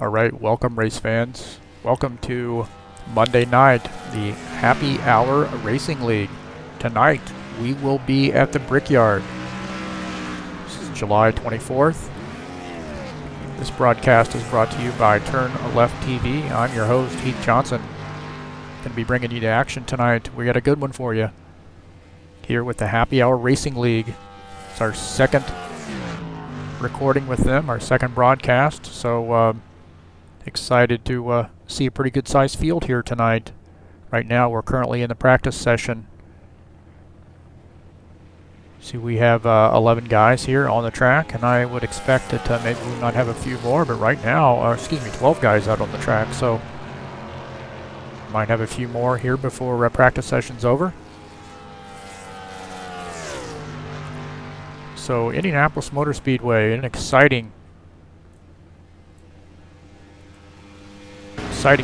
Alright, welcome race fans. Welcome to Monday night, the Happy Hour Racing League. Tonight, we will be at the Brickyard. This is July 24th. This broadcast is brought to you by TurnLeftTV. I'm your host, Heath Johnson. Going to be bringing you to action tonight. We got a good one for you. Here with the Happy Hour Racing League. It's our second recording with them, our second broadcast. So, excited to see a pretty good sized field here tonight. Right now we're currently in the practice session. See, we have 11 guys here on the track, and I would expect that maybe we might have a few more, but right now, 12 guys out on the track, so might have a few more here before practice session's over. So Indianapolis Motor Speedway, an exciting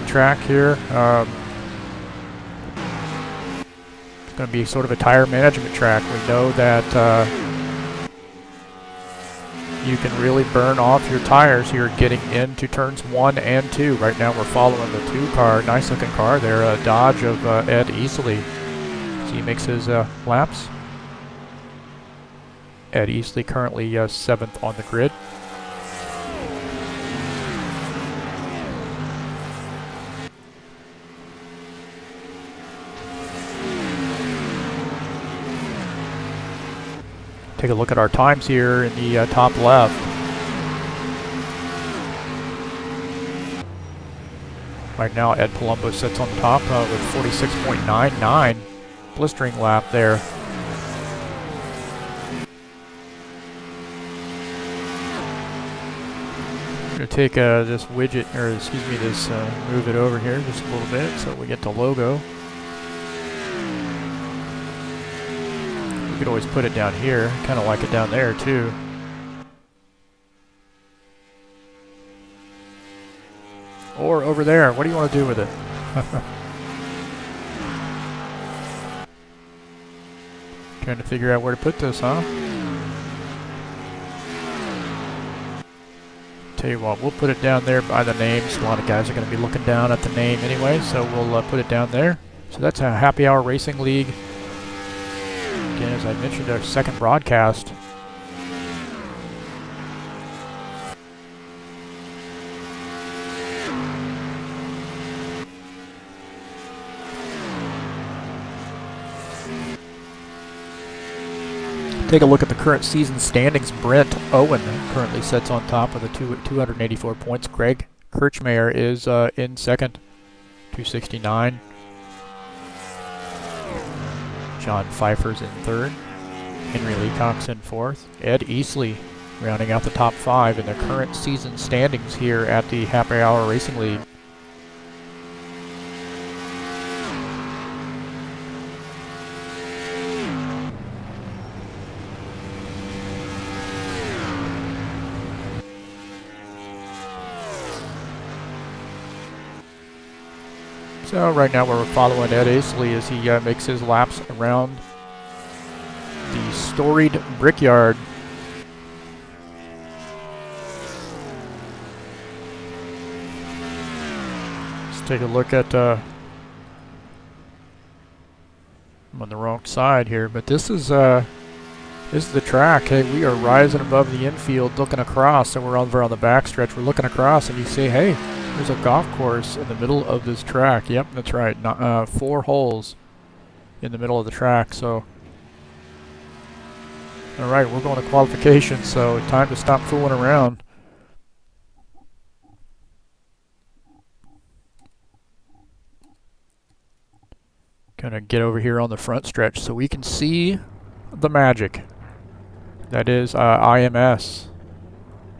track here. It's going to be sort of a tire management track. We know that you can really burn off your tires here getting into turns 1 and 2. Right now we're following the 2 car, nice looking car there, a Dodge of Ed Easley. So he makes his laps. Ed Easley currently 7th on the grid. Take a look at our times here in the top left. Right now, Ed Palumbo sits on top with 46.99, blistering lap there. I'm going to take this widget, or excuse me, move it over here just a little bit so we get the logo. You could always put it down here, kind of like it down there too. Or over there, what do you want to do with it? Trying to figure out where to put this, huh? Tell you what, we'll put it down there by the names. A lot of guys are going to be looking down at the name anyway, so we'll put it down there. So that's a Happy Hour Racing League. Again, as I mentioned, our second broadcast. Take a look at the current season standings. Brent Owen currently sits on top with 284 points. Greg Kirchmeier is in second, 269. John Pfeiffer's in third. Henry Leacock's in fourth. Ed Easley rounding out the top 5 in the current season standings here at the Happy Hour Racing League. So right now we're following Ed Easley as he makes his laps around the storied Brickyard. Let's take a look at, I'm on the wrong side here, but this is the track. Hey, we are rising above the infield looking across, and we're over on the backstretch. We're looking across and you see, hey, there's a golf course in the middle of this track. Yep, that's right. 4 holes in the middle of the track. So, all right, we're going to qualification. So, time to stop fooling around. Gonna get over here on the front stretch so we can see the magic. That is IMS,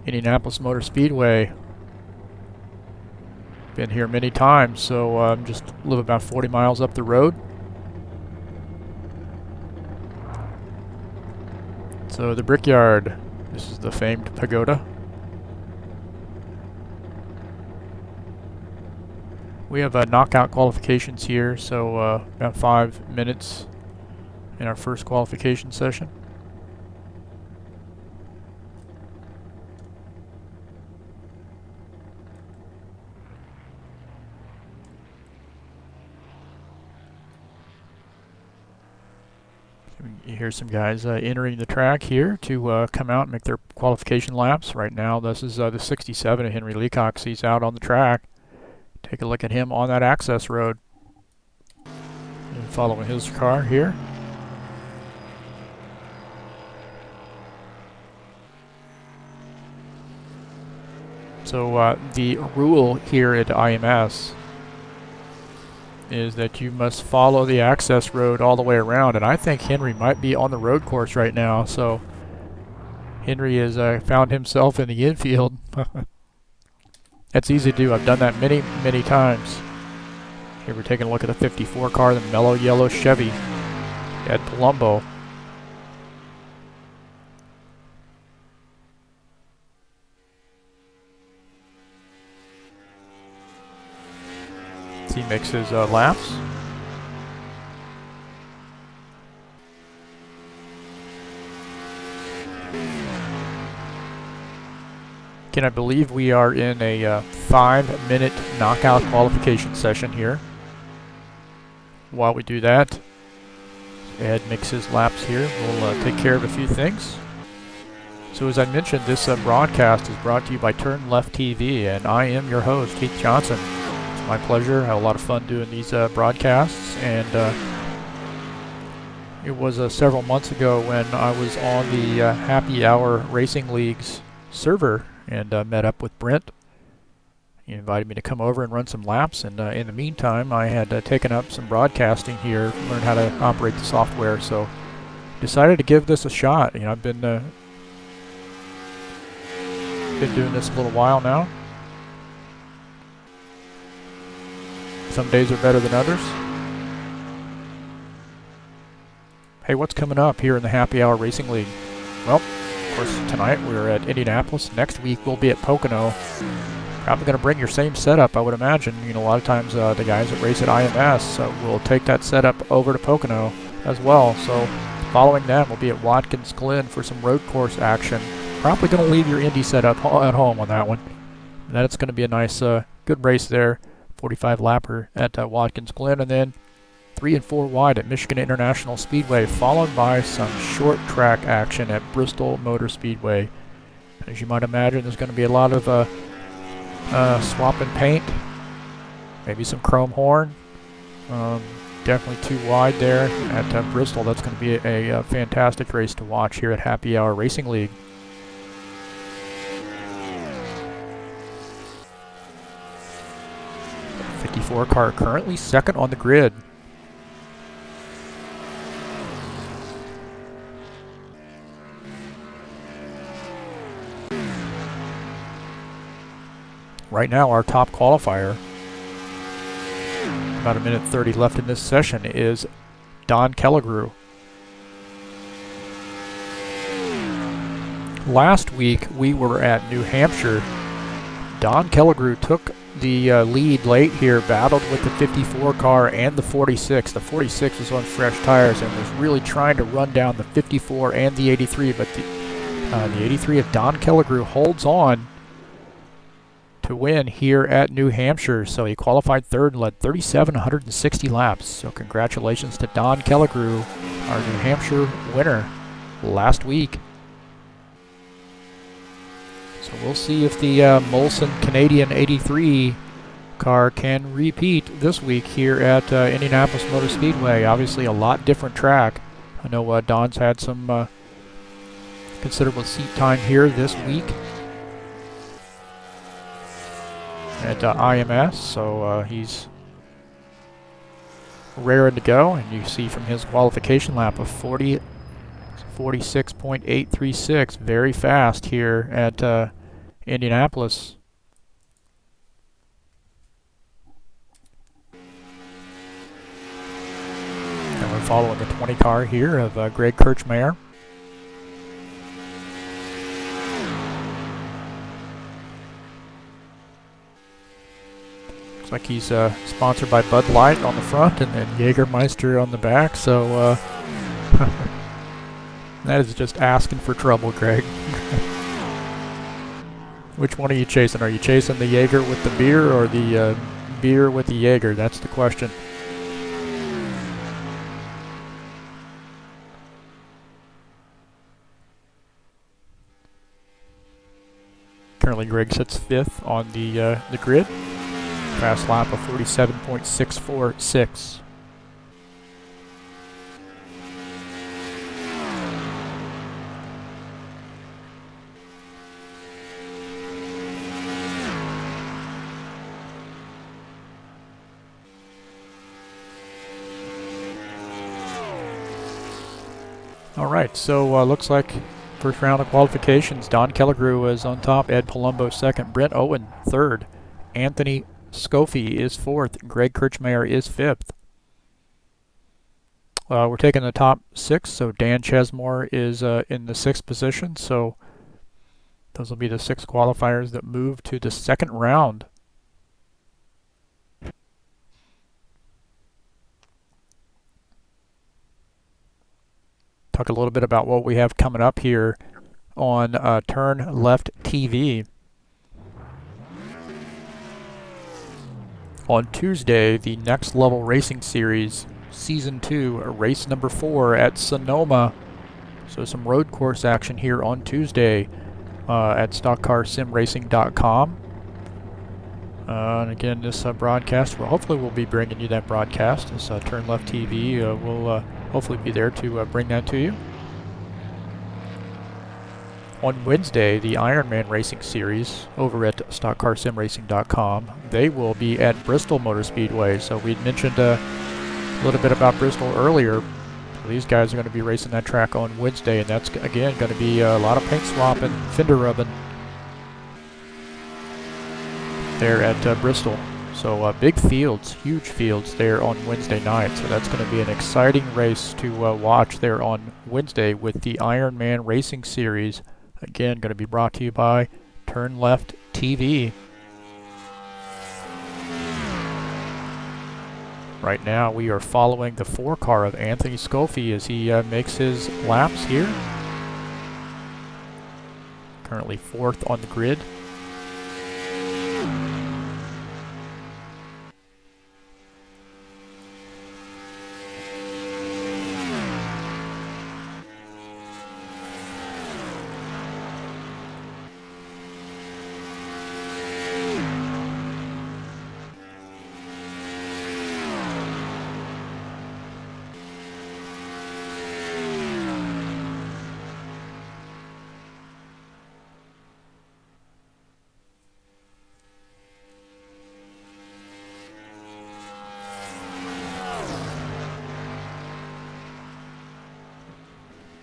Indianapolis Motor Speedway. Been here many times, so just live about 40 miles up the road. So the Brickyard, this is the famed pagoda. We have knockout qualifications here, so about 5 minutes in our first qualification session. You hear some guys entering the track here to come out and make their qualification laps. Right now, this is the 67 of Henry Leacock. He's out on the track. Take a look at him on that access road. And following his car here. So the rule here at IMS is that you must follow the access road all the way around, and I think Henry might be on the road course right now. So Henry has found himself in the infield. That's easy to do. I've done that many, many times. Here we're taking a look at the 54 car, the mellow yellow Chevy at Palumbo. He makes his laps. Can I believe we are in a 5-minute knockout qualification session here? While we do that, Ed makes his laps here. We'll take care of a few things. So as I mentioned, this broadcast is brought to you by TurnLeftTV, and I am your host, Heath Johnson. It's my pleasure. I had a lot of fun doing these broadcasts, and it was several months ago when I was on the Happy Hour Racing League's server and met up with Brent. He invited me to come over and run some laps, and in the meantime I had taken up some broadcasting here, learned how to operate the software, so decided to give this a shot. You know, I've been doing this a little while now. Some days are better than others. Hey, what's coming up here in the Happy Hour Racing League? Well, of course, tonight we're at Indianapolis. Next week we'll be at Pocono. Probably going to bring your same setup, I would imagine. You know, a lot of times the guys that race at IMS will take that setup over to Pocono as well. So following them, we'll be at Watkins Glen for some road course action. Probably going to leave your Indy setup at home on that one. And then it's going to be a nice, good race there. 45 lapper at Watkins Glen, and then 3 and 4 wide at Michigan International Speedway, followed by some short track action at Bristol Motor Speedway. As you might imagine, there's going to be a lot of swapping paint, maybe some chrome horn. Definitely too wide there at Bristol. That's going to be a fantastic race to watch here at Happy Hour Racing League. The 54 car currently second on the grid. Right now, our top qualifier, about a minute 30 left in this session, is Don Kelligrew. Last week, we were at New Hampshire. Don Kelligrew took the lead late here, battled with the 54 car and the 46. The 46 was on fresh tires and was really trying to run down the 54 and the 83, but the 83 of Don Kelligrew holds on to win here at New Hampshire. So he qualified third and led 3,760 laps. So congratulations to Don Kelligrew, our New Hampshire winner last week. So we'll see if the Molson Canadian 83 car can repeat this week here at Indianapolis Motor Speedway. Obviously a lot different track. I know Don's had some considerable seat time here this week at IMS, so he's raring to go, and you see from his qualification lap of 46.836, very fast here at Indianapolis. And we're following the 20 car here of Greg Kirchmeier. Looks like he's sponsored by Bud Light on the front and then Jägermeister on the back, so that is just asking for trouble, Greg. Which one are you chasing? Are you chasing the Jaeger with the beer or the beer with the Jaeger? That's the question. Currently, Greg sits 5th on the grid. Fast lap of 47.646. All right, so looks like first round of qualifications. Don Kelligrew is on top, Ed Palumbo second, Brent Owen third, Anthony Scofie is 4th, Greg Kirchmeier is 5th. We're taking the top 6, so Dan Chesmore is in the 6th position, so those will be the 6 qualifiers that move to the second round. Talk a little bit about what we have coming up here on TurnLeftTV. On Tuesday, the Next Level Racing Series Season 2, race number 4 at Sonoma. So some road course action here on Tuesday at stockcarsimracing.com. And again, this broadcast, hopefully we'll be bringing you that broadcast. This Turn Left TV will hopefully be there to bring that to you. On Wednesday, the Ironman Racing Series over at stockcarsimracing.com, they will be at Bristol Motor Speedway. So we mentioned a little bit about Bristol earlier. These guys are going to be racing that track on Wednesday, and that's, again, going to be a lot of paint swap and fender rubbing there at Bristol. So big fields, huge fields there on Wednesday night. So that's going to be an exciting race to watch there on Wednesday with the Ironman Racing Series. Again, going to be brought to you by Turn Left TV. Right now we are following the 4 car of Anthony Scofie as he makes his laps here. Currently 4th on the grid.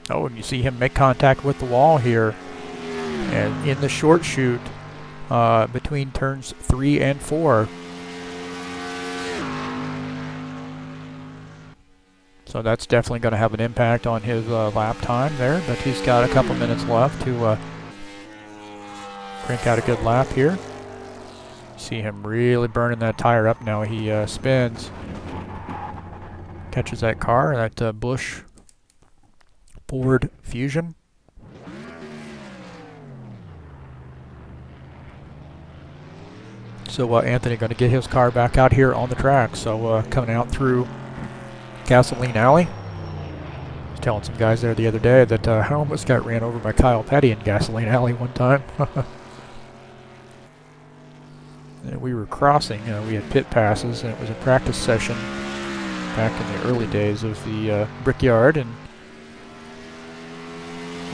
Oh, and you see him make contact with the wall here. And in the short chute between turns 3 and 4. So that's definitely going to have an impact on his lap time there, but he's got a couple minutes left to crank out a good lap here. See him really burning that tire up now. He spins, catches that car, that Busch Ford Fusion. So Anthony going to get his car back out here on the track. So coming out through Gasoline Alley. I was telling some guys there the other day that I almost got ran over by Kyle Petty in Gasoline Alley one time. And we were crossing, we had pit passes, and it was a practice session back in the early days of the Brickyard, and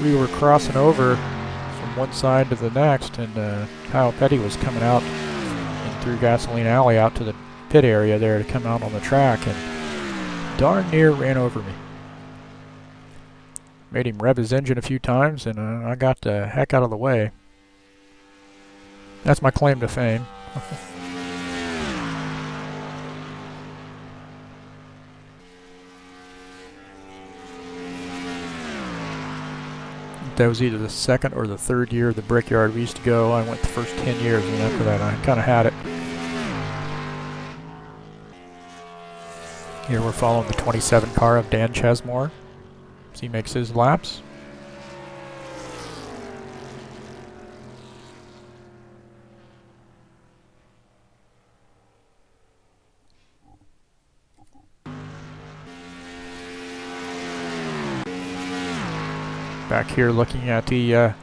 we were crossing over from one side to the next, and Kyle Petty was coming out and through Gasoline Alley out to the pit area there to come out on the track, and darn near ran over me. Made him rev his engine a few times, and I got the heck out of the way. That's my claim to fame. That was either the second or the third year of the Brickyard we used to go. I went the first 10 years, and after that I kind of had it. Here we're following the 27 car of Dan Chesmore as he makes his laps. Back here looking at the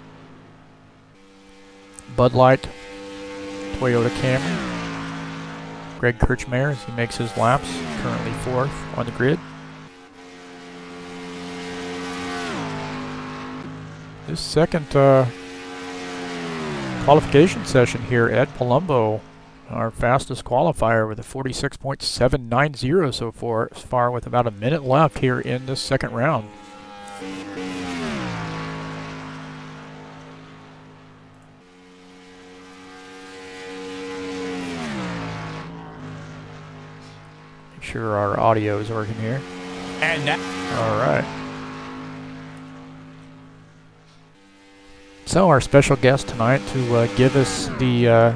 Bud Light Toyota Camry. Greg Kirchmeier as he makes his laps, currently 4th on the grid. This second qualification session here, Ed Palumbo, our fastest qualifier with a 46.790 so far with about a minute left here in this second round. Make sure our audio is working here. And now, all right. So our special guest tonight to give us the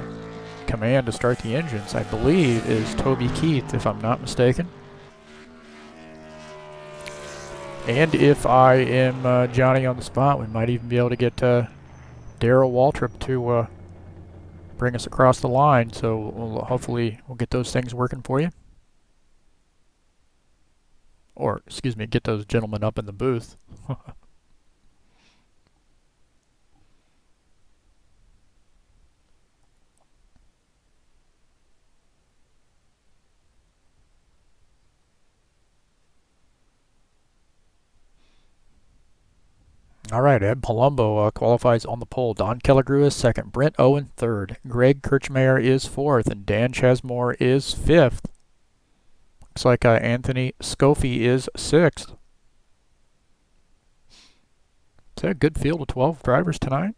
command to start the engines, I believe, is Toby Keith, if I'm not mistaken. And if I am Johnny on the spot, we might even be able to get Daryl Waltrip to bring us across the line. So hopefully we'll get those things working for you. Or, excuse me, get those gentlemen up in the booth. All right, Ed Palumbo qualifies on the pole. Don Kelligrew is 2nd. Brent Owen 3rd. Greg Kirchmeier is 4th. And Dan Chesmore is 5th. Looks like Anthony Scofie is 6th. Is that a good field of 12 drivers tonight?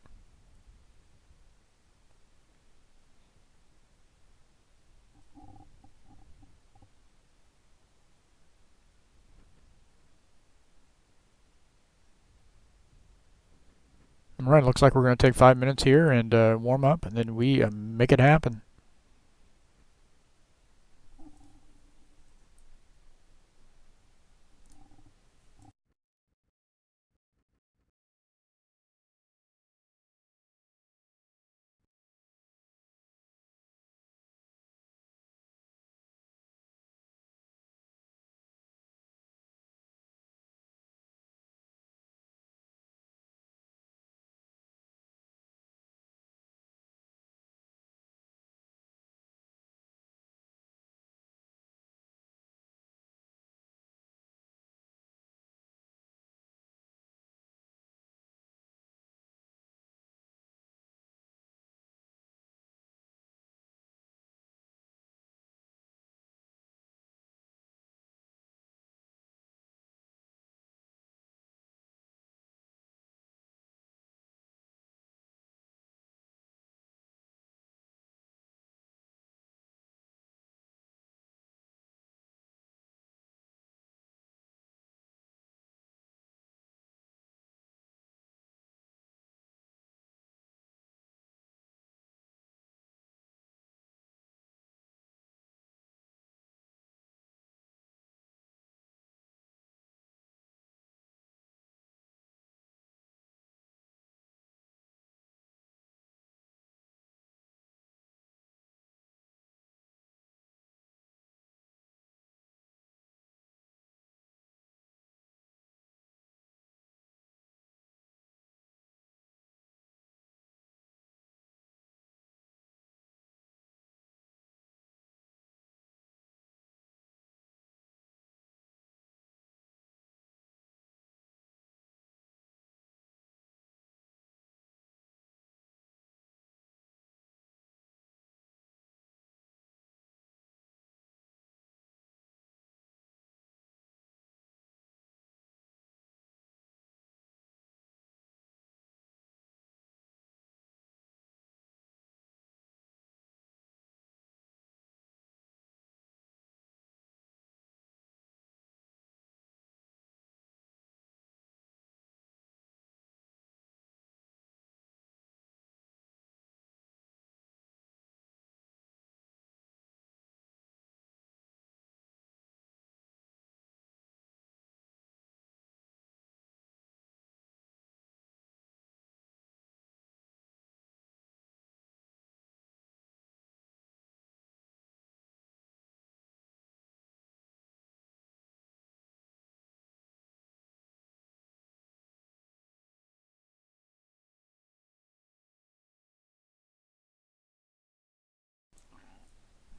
All right, looks like we're going to take 5 minutes here and warm up, and then we make it happen.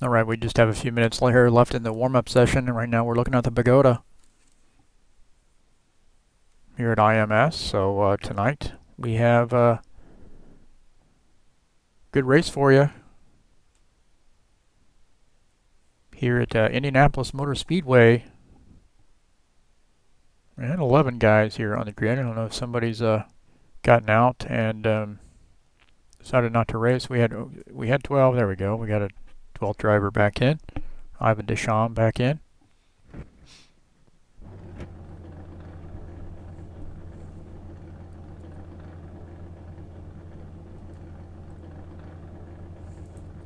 All right, we just have a few minutes here left in the warm-up session, and right now we're looking at the pagoda here at IMS. So tonight we have a good race for you here at Indianapolis Motor Speedway. We had 11 guys here on the grid. I don't know if somebody's gotten out and decided not to race. We had 12. There we go. We got a 12th driver back in. Ivan Deschamps back in.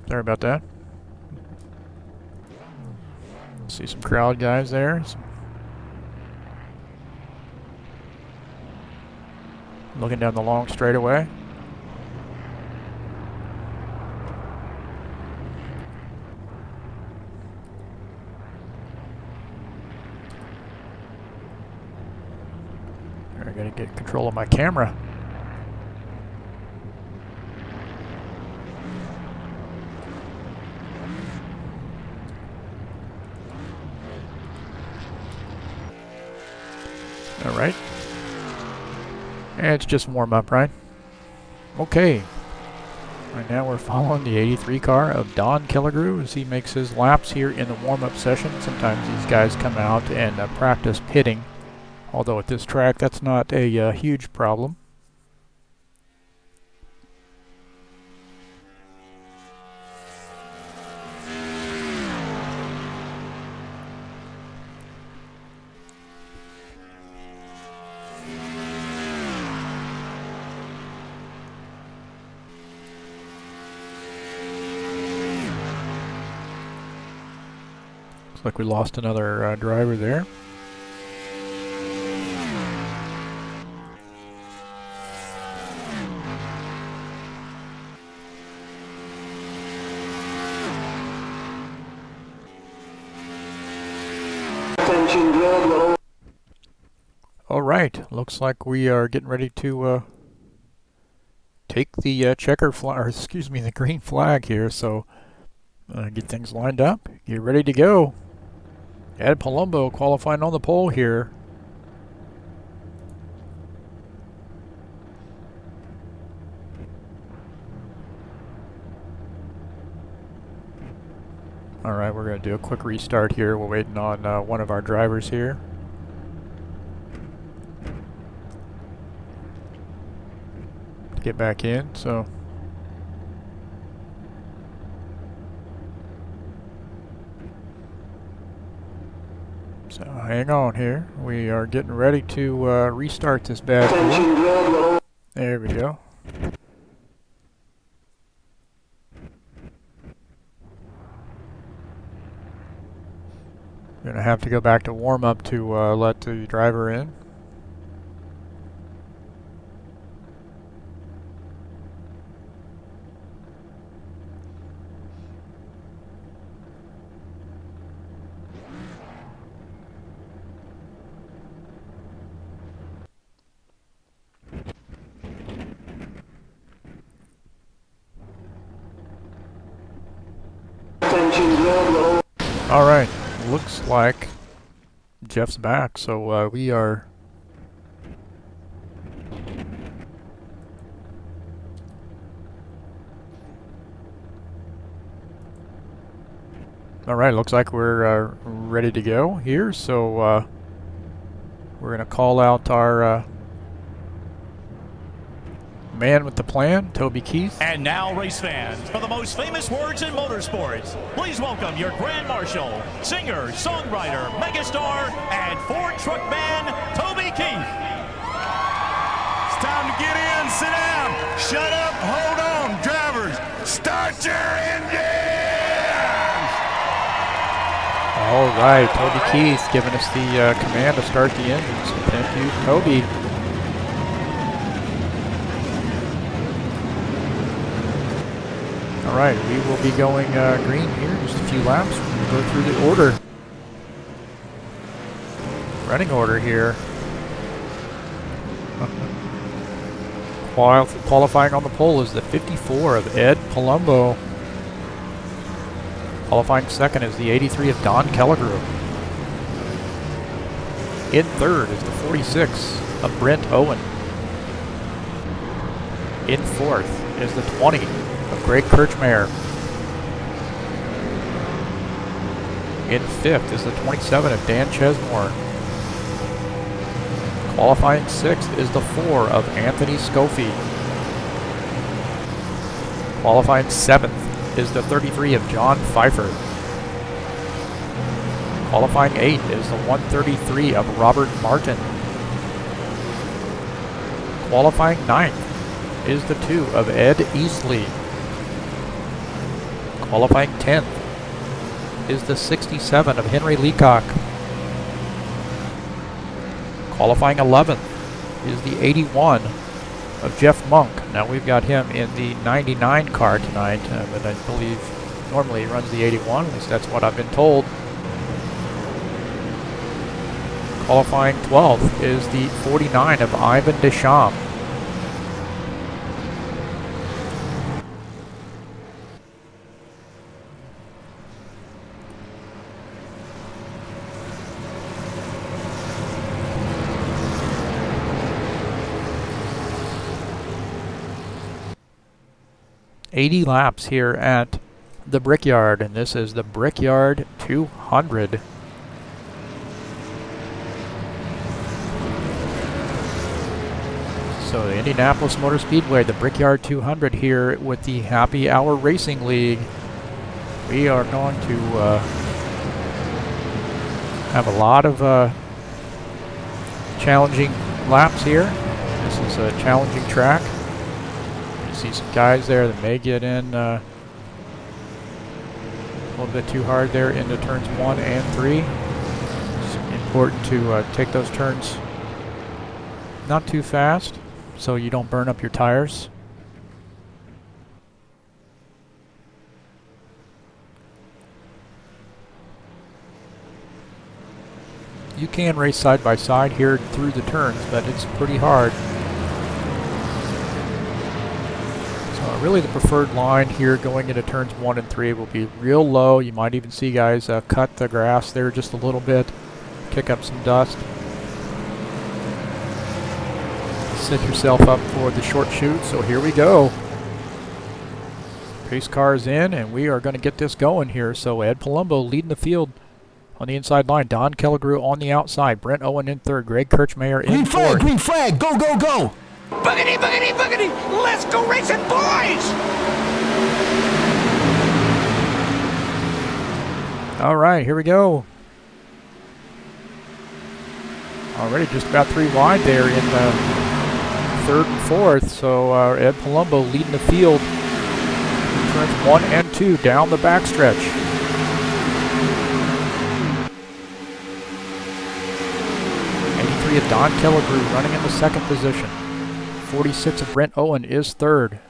Sorry about that. See some crowd guys there. Looking down the long straightaway. I gotta get control of my camera. All right. And it's just warm up, right? Okay. Right now we're following the 83 car of Don Killigrew as he makes his laps here in the warm-up session. Sometimes these guys come out and practice pitting, although at this track that's not a huge problem. Looks like we lost another driver there. All right, looks like we are getting ready to take the checker flag, or excuse me, the green flag here. So get things lined up, get ready to go. Ed Palumbo qualifying on the pole here. All right, we're going to do a quick restart here. We're waiting on one of our drivers here. To get back in, so. So hang on here. We are getting ready to restart this bad boy. There we go. Gonna have to go back to warm up to let the driver in. All right, looks like Jeff's back, so we are all right. Looks like we're ready to go here, so we're gonna call out our man with the plan, Toby Keith. And now, race fans, for the most famous words in motorsports, please welcome your Grand Marshal, singer, songwriter, megastar, and Ford truck man, Toby Keith. It's time to get in, sit down, shut up, hold on, drivers, start your engines! All right, Toby Keith giving us the command to start the engines. Thank you, Toby. All right, we will be going green here, just a few laps. We'll go through the order. Running order here. Qualifying on the pole is the 54 of Ed Palumbo. Qualifying second is the 83 of Don Kelligrew. In third is the 46 of Brent Owen. In fourth is the 20 of Greg Kirchmeier. In fifth is the 27 of Dan Chesmore. Qualifying sixth is the 4 of Anthony Scofie. Qualifying seventh is the 33 of John Pfeiffer. Qualifying 8th is the 133 of Robert Martin. Qualifying 9th is the 2 of Ed Eastley. Qualifying 10th is the 67 of Henry Leacock. Qualifying 11th is the 81 of Jeff Monk. Now we've got him in the 99 car tonight, but I believe normally he runs the 81, at least that's what I've been told. Qualifying 12th is the 49 of Ivan Deschamps. $80 laps here at the Brickyard, and this is the Brickyard 200. So the Indianapolis Motor Speedway, the Brickyard 200 here with the Happy Hour Racing League. We are going to have a lot of challenging laps here. This is a challenging track. You see some guys there that may get in a little bit too hard there into turns 1 and 3. It's important to take those turns not too fast, so you don't burn up your tires. You can race side by side here through the turns, but it's pretty hard. So really the preferred line here going into turns 1 and 3 will be real low. You might even see guys cut the grass there just a little bit, kick up some dust. Set yourself up for the short chute, so here we go. Pace car is in, and we are going to get this going here. So Ed Palumbo leading the field on the inside line. Don Kelligrew on the outside. Brent Owen in third. Greg Kirchmeier in fourth. Green flag, go, go, go! Boogity, boogity, boogity! Let's go racing, boys! All right, here we go. Already just about 3 wide there in the third and fourth, so Ed Palumbo leading the field. Turns 1 and 2 down the backstretch. 83 of Don Kelligrew running in the second position. 46 of Brent Owen is third.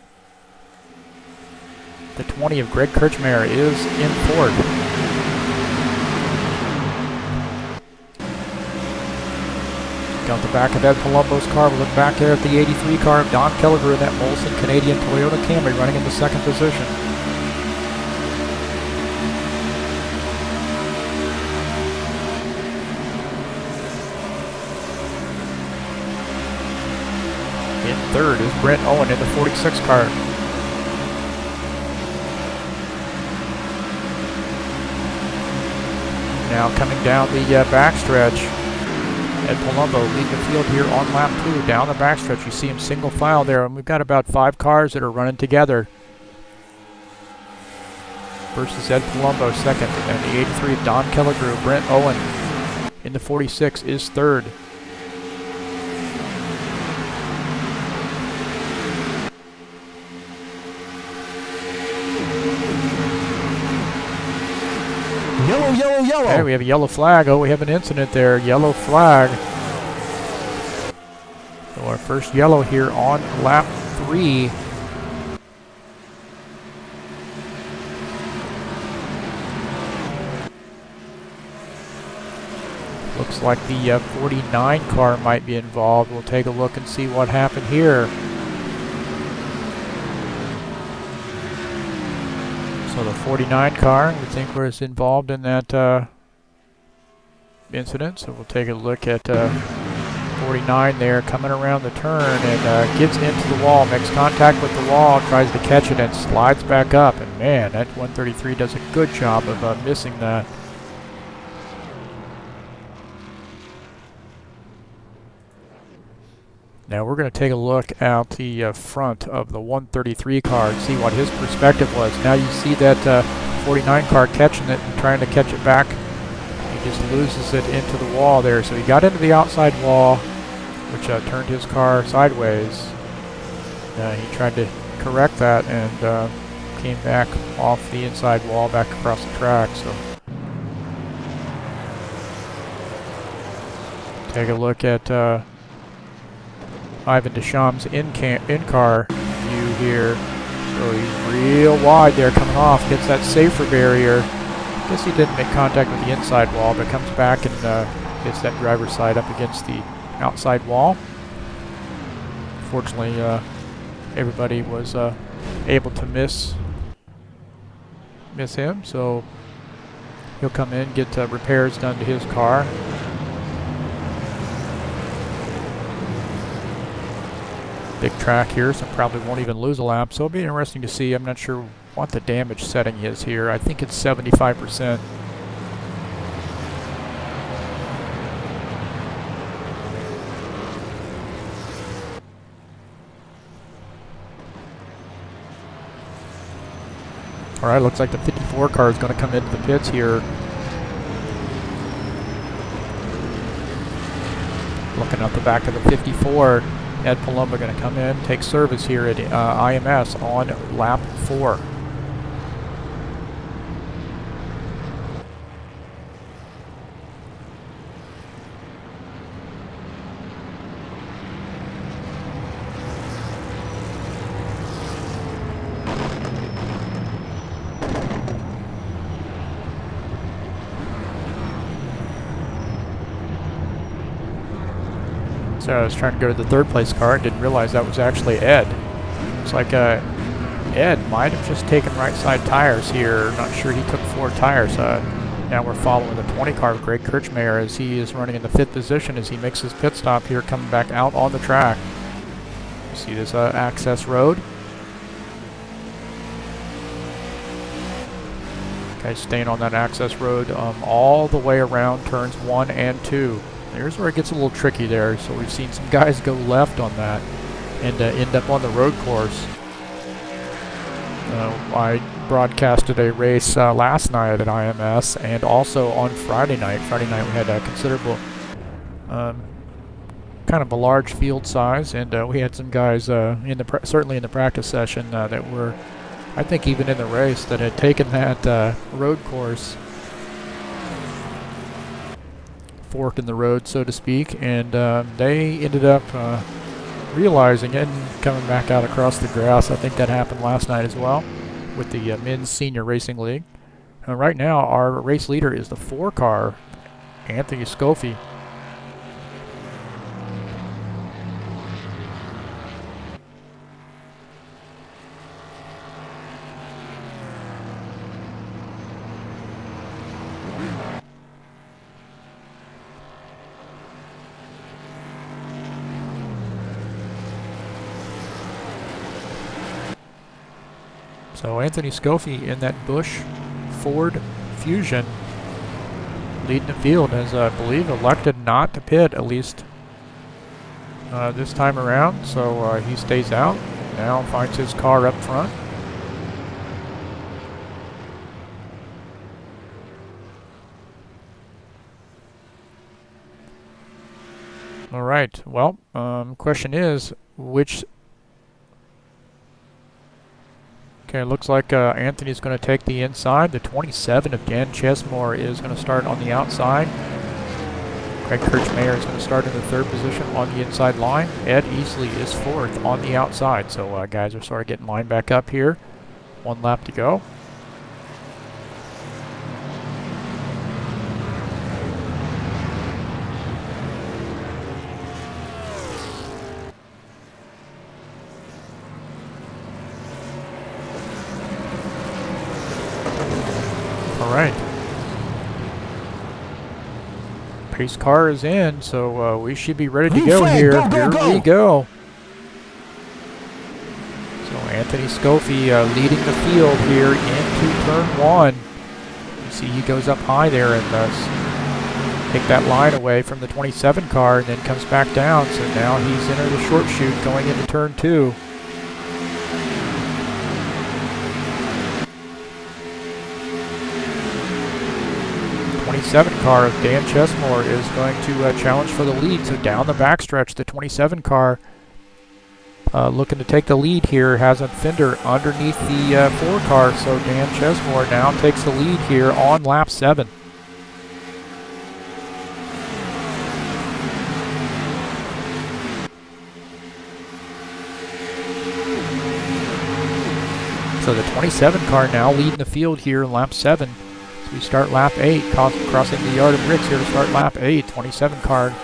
The 20 of Greg Kirchmeier is in fourth. Out the back of Ed Palumbo's car. We'll look back there at the 83 car of Don Kelligrew in that Molson Canadian Toyota Camry running in the second position. In third is Brent Owen in the 46 car. Now coming down the backstretch, Ed Palumbo leading the field here on lap 2 down the backstretch. You see him single file there, and we've got about 5 cars that are running together. Versus Ed Palumbo second, and the 83 of Don Kelligrew. Brent Owen in the 46 is third. Yellow, yellow, yellow! Hey, we have a yellow flag. Oh, we have an incident there. Yellow flag. So our first yellow here on lap 3. Looks like the 49 car might be involved. We'll take a look and see what happened here. So the 49 car, we think, was involved in that incident. So we'll take a look at 49 there coming around the turn and gets into the wall, makes contact with the wall, tries to catch it and slides back up. And man, that 133 does a good job of missing that. Now we're going to take a look out the front of the 133 car and see what his perspective was. Now you see that 49 car catching it and trying to catch it back. He just loses it into the wall there. So he got into the outside wall, which turned his car sideways. He tried to correct that and came back off the inside wall back across the track. So take a look at Ivan Deschamps' in-car view here. So he's real wide there coming off, hits that safer barrier. Guess he didn't make contact with the inside wall, but comes back and hits that driver's side up against the outside wall. Fortunately, everybody was able to miss him, so he'll come in, get repairs done to his car. Big track here, so probably won't even lose a lap. So it'll be interesting to see. I'm not sure what the damage setting is here. I think it's 75%. All right, looks like the 54 car is going to come into the pits here. Looking at the back of the 54. Ed Palumbo going to come in, take service here at IMS on lap 4. So I was trying to go to the third place car and didn't realize that was actually Ed. Looks like Ed might have just taken right side tires here. Not sure he took 4 tires. Now we're following the 20 car of Greg Kirchmeier as he is running in the 5th position as he makes his pit stop here, coming back out on the track. You see this access road. Okay, staying on that access road all the way around turns 1 and 2. Here's where it gets a little tricky there. So we've seen some guys go left on that and end up on the road course. I broadcasted a race last night at IMS and also on Friday night. Friday night we had a considerable, kind of a large field size, and we had some guys certainly in the practice session that were, I think, even in the race that had taken that road course, fork in the road, so to speak, and they ended up realizing it and coming back out across the grass. I think that happened last night as well with the Men's Senior Racing League. Right now, our race leader is the 4 car, Anthony Scoffi. So Anthony Scoffi in that Busch Ford Fusion leading the field has, I believe, elected not to pit, at least this time around. So he stays out, now finds his car up front. All right, well, question is, which... Okay, looks like Anthony's going to take the inside. The 27 of Dan Chesmore is going to start on the outside. Craig Kirchmeier is going to start in the 3rd position on the inside line. Ed Easley is 4th on the outside. So guys are sort of getting lined back up here. 1 lap to go. All right. Pace car is in, so we should be ready to go here. Here we go. So Anthony Scoffi leading the field here into turn 1. You see he goes up high there and take that line away from the 27 car and then comes back down. So now he's entered the short chute going into turn 2. The 27 car of Dan Chesmore is going to challenge for the lead. So down the backstretch, the 27 car looking to take the lead here, has a fender underneath the 4 car. So Dan Chesmore now takes the lead here on lap 7. So the 27 car now leading the field here in lap 7. So we start lap 8, crossing the yard of bricks here to start lap 8. 27 car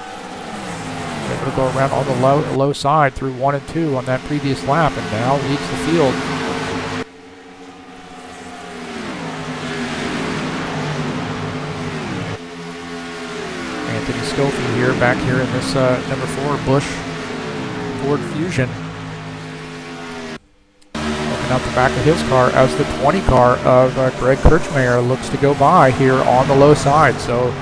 able to go around on the low side through 1 and 2 on that previous lap and now leads the field. Anthony Scoffi here, back here in this number 4 Busch Ford Fusion. Out the back of his car as the 20 car of Greg Kirchmeier looks to go by here on the low side. So,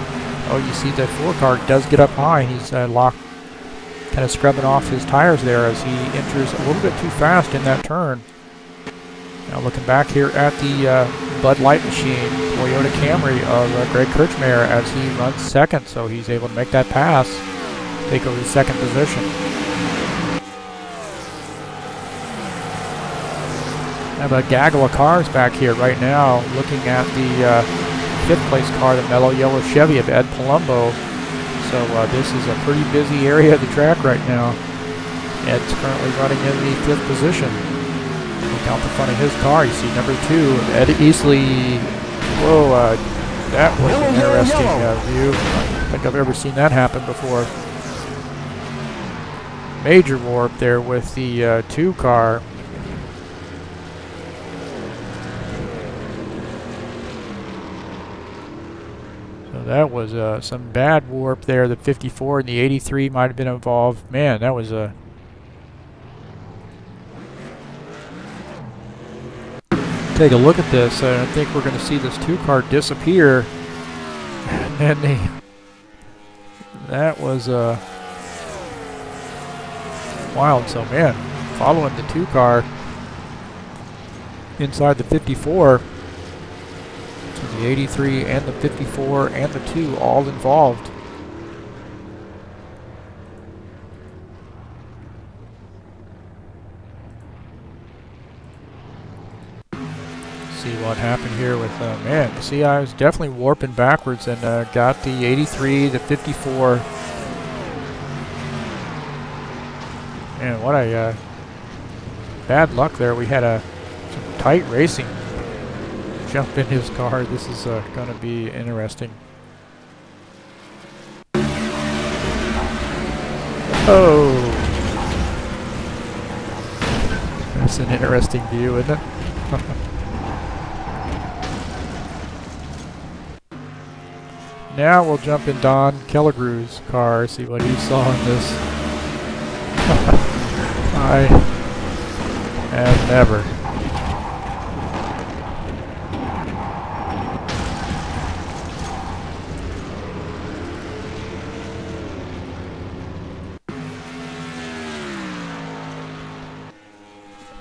you see the 4 car does get up high. He's locked, kind of scrubbing off his tires there as he enters a little bit too fast in that turn. Now looking back here at the Bud Light machine, Toyota Camry of Greg Kirchmeier as he runs second. So he's able to make that pass, take over the second position. Have a gaggle of cars back here right now looking at the 5th place car, the mellow yellow Chevy of Ed Palumbo. So this is a pretty busy area of the track right now. Ed's currently running in the 5th position. Look out the front of his car, you see number 2, Ed Easley. Whoa, that was an interesting view. I don't think I've ever seen that happen before. Major warp there with the 2 car. That was some bad warp there. The 54 and the 83 might have been involved. Man, that was a... Take a look at this. I think we're going to see this 2 car disappear. And that was wild. So, man, following the 2 car inside the 54. The 83 and the 54 and the 2 all involved. See what happened here with, man, see I was definitely warping backwards and got the 83, the 54. Man, what a bad luck there. We had some tight racing. Jump in his car. This is going to be interesting. Oh, that's an interesting view, isn't it? Now we'll jump in Don Kellegrew's car, see what he saw in this. I have never.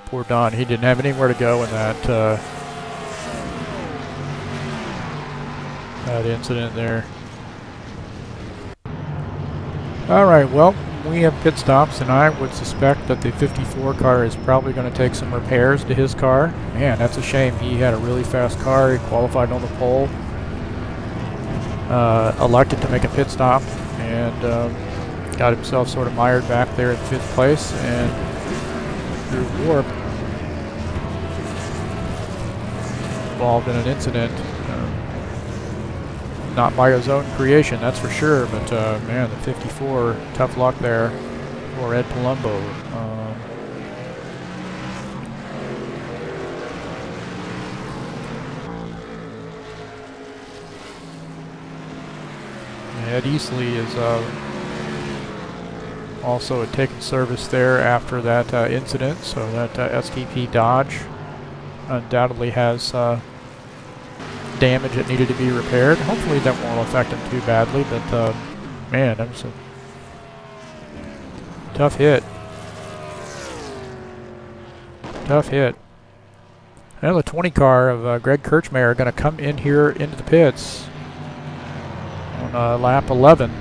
Poor Don, he didn't have anywhere to go in that that incident there. All right, well, we have pit stops, and I would suspect that the 54 car is probably going to take some repairs to his car. Man, that's a shame. He had a really fast car. He qualified on the pole. Elected to make a pit stop, and got himself sort of mired back there in 5th place, and through warp. Involved in an incident, not by his own creation, that's for sure, but man, the 54, tough luck there for Ed Palumbo. Ed Easley is also taking service there after that incident, so that STP Dodge undoubtedly has damage that needed to be repaired. Hopefully that won't affect him too badly, but man, that was a tough hit. Tough hit. Now the 20 car of Greg Kirchmeier going to come in here into the pits on lap 11.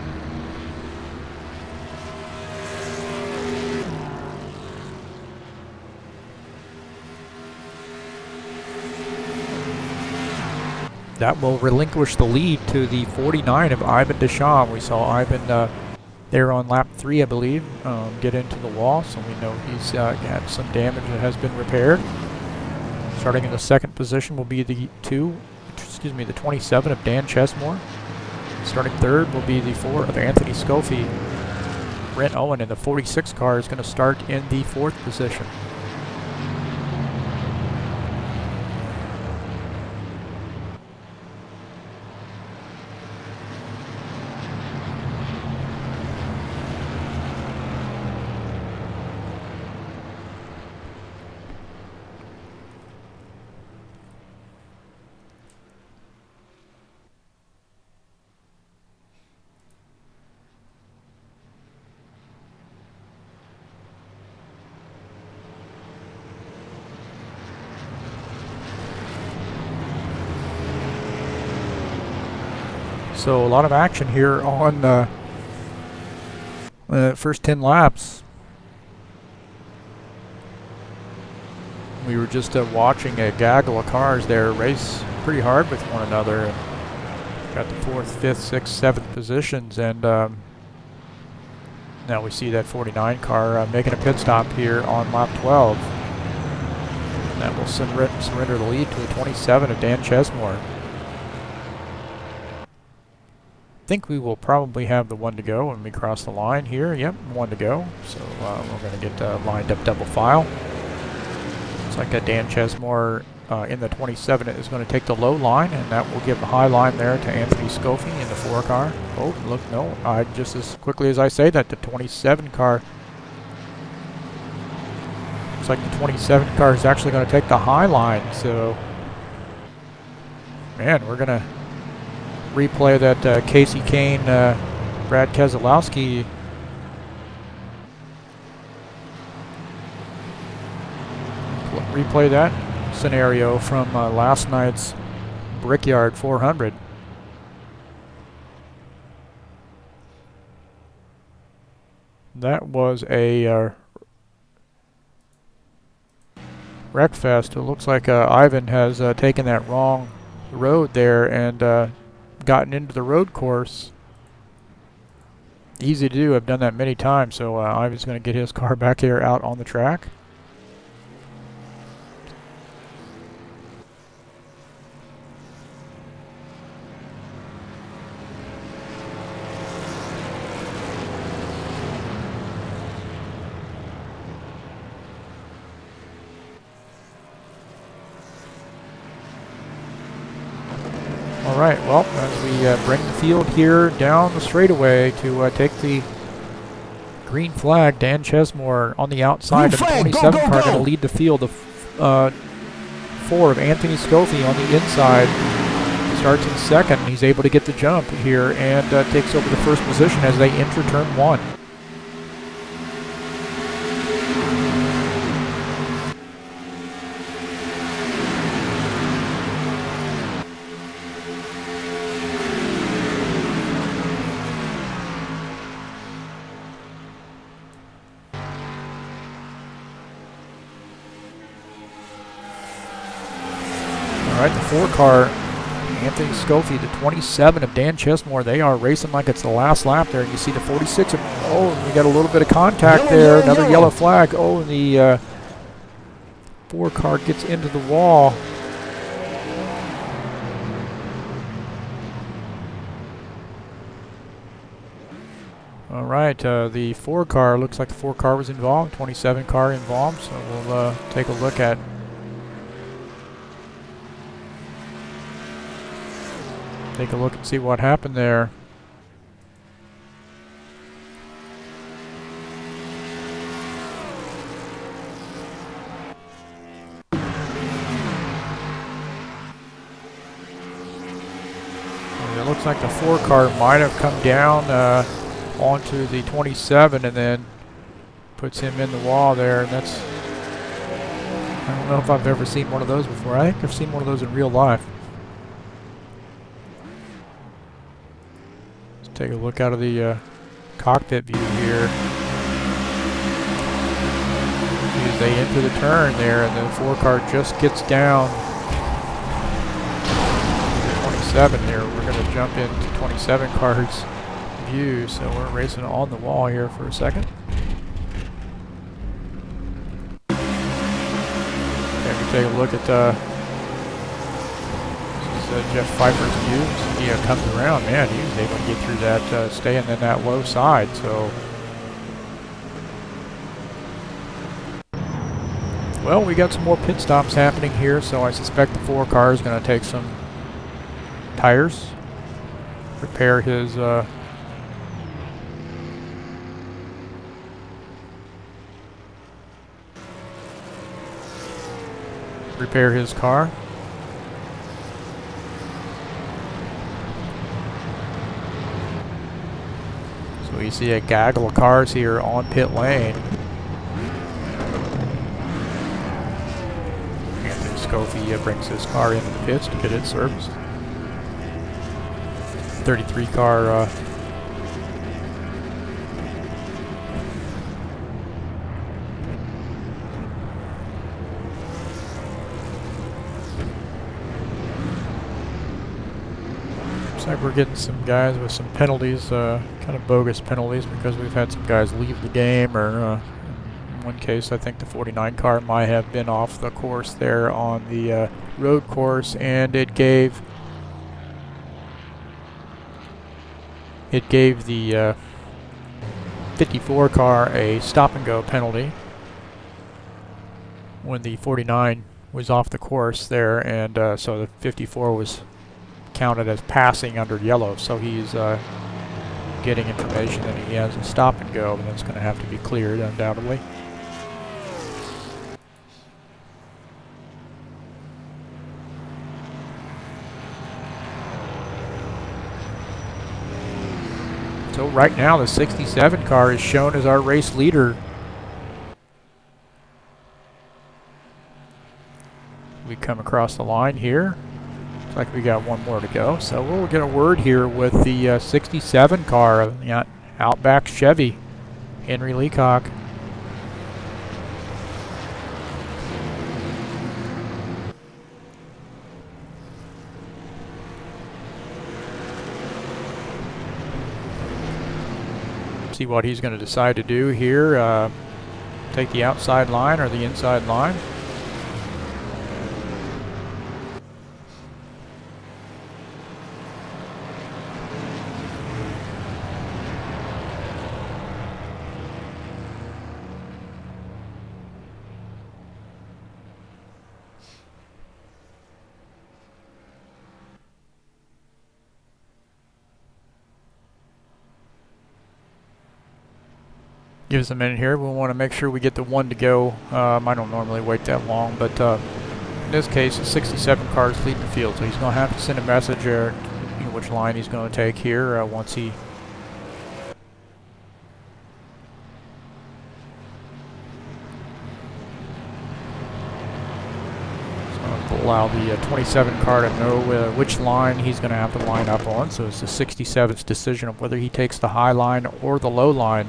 That will relinquish the lead to the 49 of Ivan Deschamps. We saw Ivan there on lap 3, I believe, get into the wall, so we know he's had some damage that has been repaired. Starting in the second position will be the 27 of Dan Chesmore. Starting third will be the 4 of Anthony Scofie. Brent Owen in the 46 car is going to start in the 4th position. So a lot of action here on the first 10 laps. We were just watching a gaggle of cars there race pretty hard with one another. And got the 4th, 5th, 6th, 7th positions, and now we see that 49 car making a pit stop here on lap 12. And that will surrender the lead to the 27 of Dan Chesmore. I think we will probably have the 1 to go when we cross the line here. Yep, 1 to go. So we're going to get lined up double file. Looks like Dan Chesmore in the 27 is going to take the low line, and that will give the high line there to Anthony Scofie in the 4 car. Oh, look, no, just as quickly as I say that, the 27 car. Looks like the 27 car is actually going to take the high line. So, man, we're going to replay that Casey Kane, Brad Keselowski. Replay that scenario from last night's Brickyard 400. That was a wreck fest. It looks like Ivan has taken that wrong road there and gotten into the road course. Easy to do. I've done that many times. So Ivan's going to get his car back here out on the track. All right, well, as we bring the field here down the straightaway to take the green flag, Dan Chesmore on the outside of the 27 car going to lead the field. The 4 of Anthony Scofie on the inside starts in second. He's able to get the jump here and takes over the first position as they enter turn 1. All right, the 4 car, Anthony Scofie, the 27 of Dan Chesmore, they are racing like it's the last lap there. And you see the 46 of, oh, we got a little bit of contact there, another yellow flag. Oh, and the 4 car gets into the wall. All right, the 4 car, looks like the 4 car was involved, 27 car involved, so we'll take a look at and see what happened there. looks like the 4 car might have come down onto the 27 and then puts him in the wall there, and that's, I don't know if I've ever seen one of those before. I think I've seen one of those in real life. Let's take a look out of the cockpit view here. As they enter the turn there, and the 4 car just gets down to 27 here. We're going to jump into 27 car's view, so we're racing on the wall here for a second. Take a look at Jeff Pfeiffer's views. He comes around, man. He was able to get through that, staying in that low side. So, well, we got some more pit stops happening here. So I suspect the 4 car is going to take some tires, repair his. Repair his car. So we see a gaggle of cars here on pit lane. Anthony Scoffi brings his car into the pits to get it serviced. 33 car looks like we're getting some guys with some penalties, kind of bogus penalties, because we've had some guys leave the game, or in one case I think the 49 car might have been off the course there on the road course, and it gave the 54 car a stop and go penalty when the 49 was off the course there, and so the 54 was counted as passing under yellow, so he's getting information that he has a stop and go, and that's going to have to be cleared undoubtedly. So right now the 67 car is shown as our race leader. We come across the line here. Looks like we got one more to go. So we'll get a word here with the 67 car, the Outback Chevy, Henry Leacock. See what he's going to decide to do here. Take the outside line or the inside line. Give us a minute here. We want to make sure we get the one to go. I don't normally wait that long, but in this case, the 67 car is leading the field, so he's going to have to send a message which line he's going to take here once he. So allow the 27 car to know which line he's going to have to line up on. So it's the 67's decision of whether he takes the high line or the low line.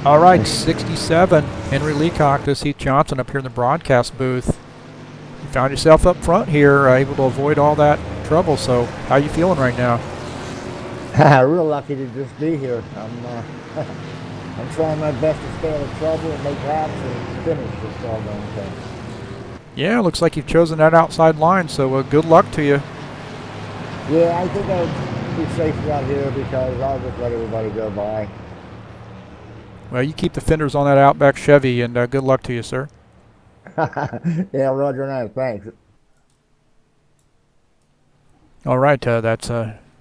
All right, 67, Henry Leacock, this is Heath Johnson up here in the broadcast booth. You found yourself up front here, able to avoid all that trouble, so how you feeling right now? Real lucky to just be here. I'm trying my best to stay out of trouble and make laps and finish this doggone thing. Yeah, looks like you've chosen that outside line, so good luck to you. Yeah, I think I'll be safer out here because I'll just let everybody go by. Well, you keep the fenders on that Outback Chevy, and good luck to you, sir. Yeah, Roger that. Thanks. All right, that's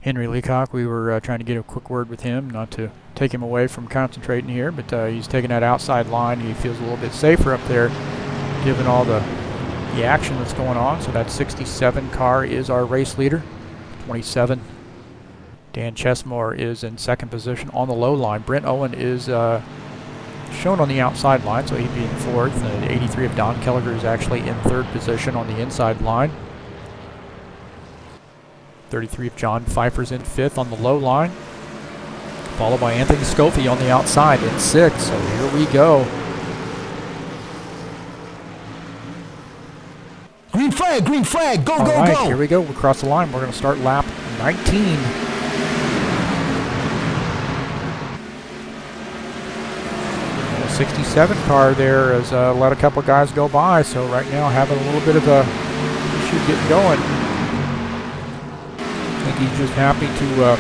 Henry Leacock. We were trying to get a quick word with him, not to take him away from concentrating here, but he's taking that outside line. He feels a little bit safer up there, given all the action that's going on. So that 67 car is our race leader. 27. Dan Chesmore is in second position on the low line. Brent Owen is shown on the outside line, so he'd be in fourth. The 83 of Don Kelliger is actually in third position on the inside line. 33 of John Pfeiffer's in fifth on the low line, followed by Anthony Scofie on the outside in sixth. So here we go. Green flag, go, All go, right, go. here we go. We'll cross the line. We're going to start lap 19. The 67 car there has let a couple guys go by, so right now having a little bit of a issue getting going. I think he's just happy to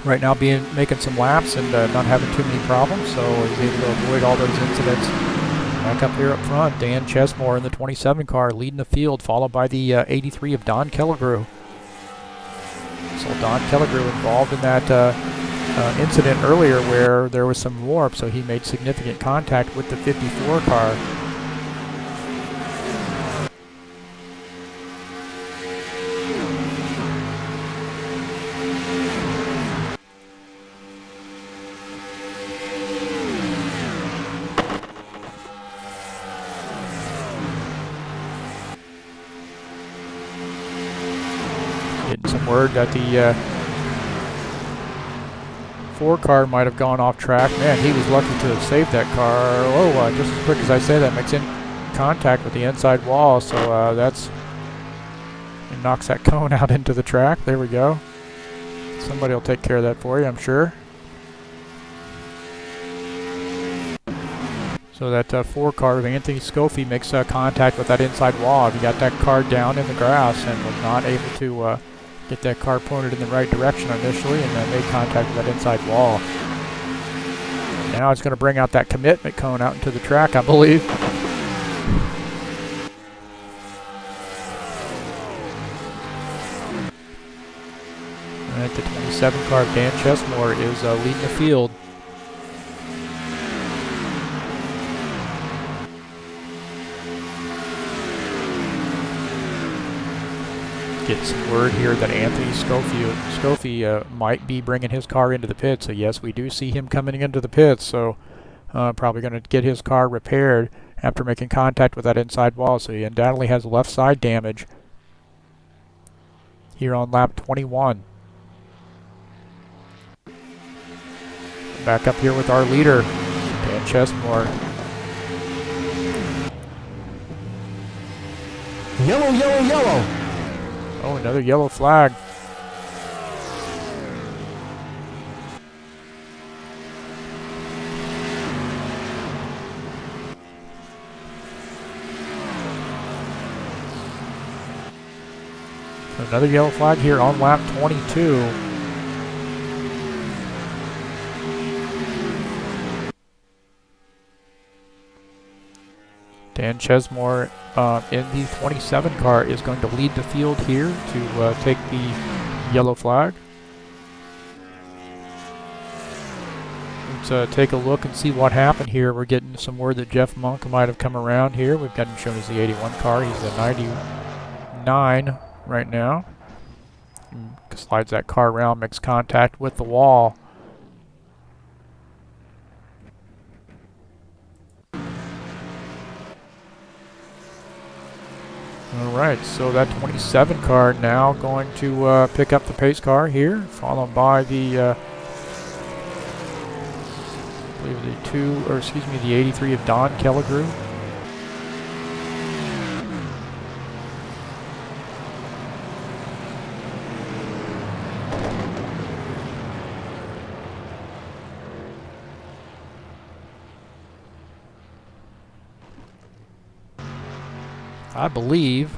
right now making some laps and not having too many problems, so he's able to avoid all those incidents. Back up here up front, Dan Chesmore in the 27 car leading the field, followed by the 83 of Don Kelligrew. So Don Kelligrew involved in that incident earlier where there was some warp, so he made significant contact with the 54 car. Getting some word that the 4 car might have gone off track. Man, he was lucky to have saved that car. Oh, just as quick as I say that, makes in contact with the inside wall, so it knocks that cone out into the track. There we go. Somebody will take care of that for you, I'm sure. So that 4 car of Anthony Scofie makes contact with that inside wall. He got that car down in the grass and was not able to get that car pointed in the right direction initially, and made contact with that inside wall. Now it's going to bring out that commitment cone out into the track, I believe. And the 27 car, Dan Chesmore, is leading the field. Get some word here that Anthony Scofie might be bringing his car into the pit. So yes, we do see him coming into the pits. So probably going to get his car repaired after making contact with that inside wall. So he undoubtedly has left side damage here on lap 21. Back up here with our leader, Dan Chesmore. Yellow, yellow, yellow. Oh, another yellow flag. So another yellow flag here on lap 22. Dan Chesmore in the 27 car is going to lead the field here to take the yellow flag. Let's take a look and see what happened here. We're getting some word that Jeff Monk might have come around here. We've got him shown as the 81 car. He's the 99 right now. Slides that car around, makes contact with the wall. Alright, so that 27 car now going to pick up the pace car here, followed by the I believe the 83 of Don Kelligrew. I believe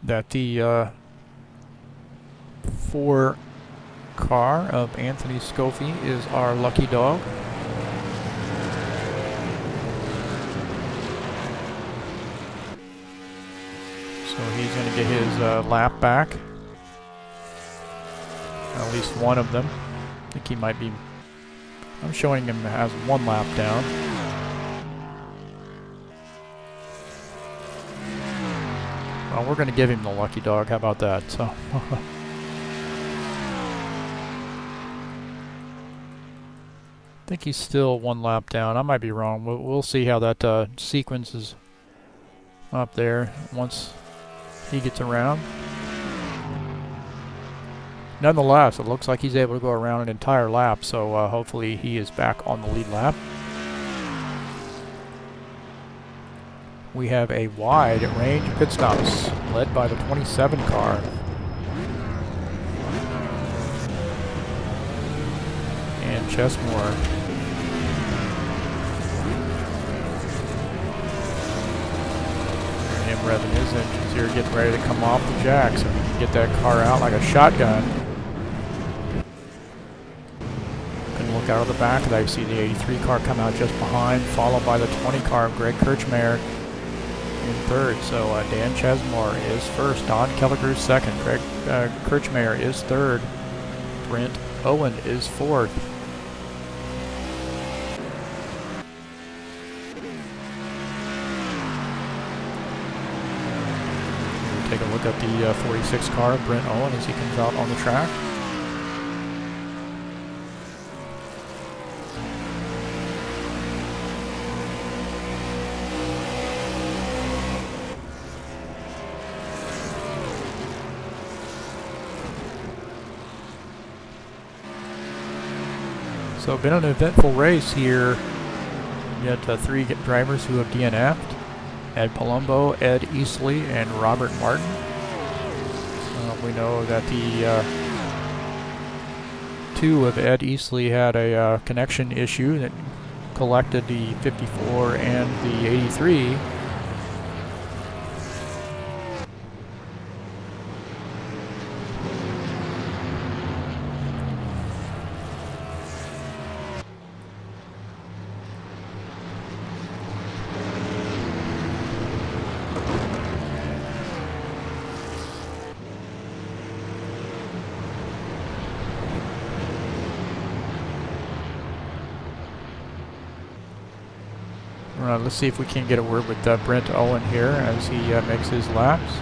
that the 4 car of Anthony Scofie is our lucky dog. So he's going to get his lap back. At least one of them. I think he might be... I'm showing him has one lap down. Well, we're going to give him the lucky dog. How about that? So... I think he's still one lap down. I might be wrong. We'll see how that sequence is up there once he gets around. Nonetheless, it looks like he's able to go around an entire lap, so hopefully he is back on the lead lap. We have a wide range of pit stops led by the 27 car. And Chesmore. Him revving his engines here, getting ready to come off the jack so he can get that car out like a shotgun. Can look out of the back of that. You see the 83 car come out just behind, followed by the 20 car of Greg Kirchmeier in third. So Dan Chesmore is first, Don Kelliger's second, Greg Kirchmeier is third, Brent Owen is fourth. Take a look at the 46 car of Brent Owen as he comes out on the track. So been an eventful race here. You got three drivers who have DNF'd. Ed Palumbo, Ed Eastley, and Robert Martin. We know that the two of Ed Eastley had a connection issue that collected the 54 and the 83. Let's see if we can get a word with Brent Owen here as he makes his laps.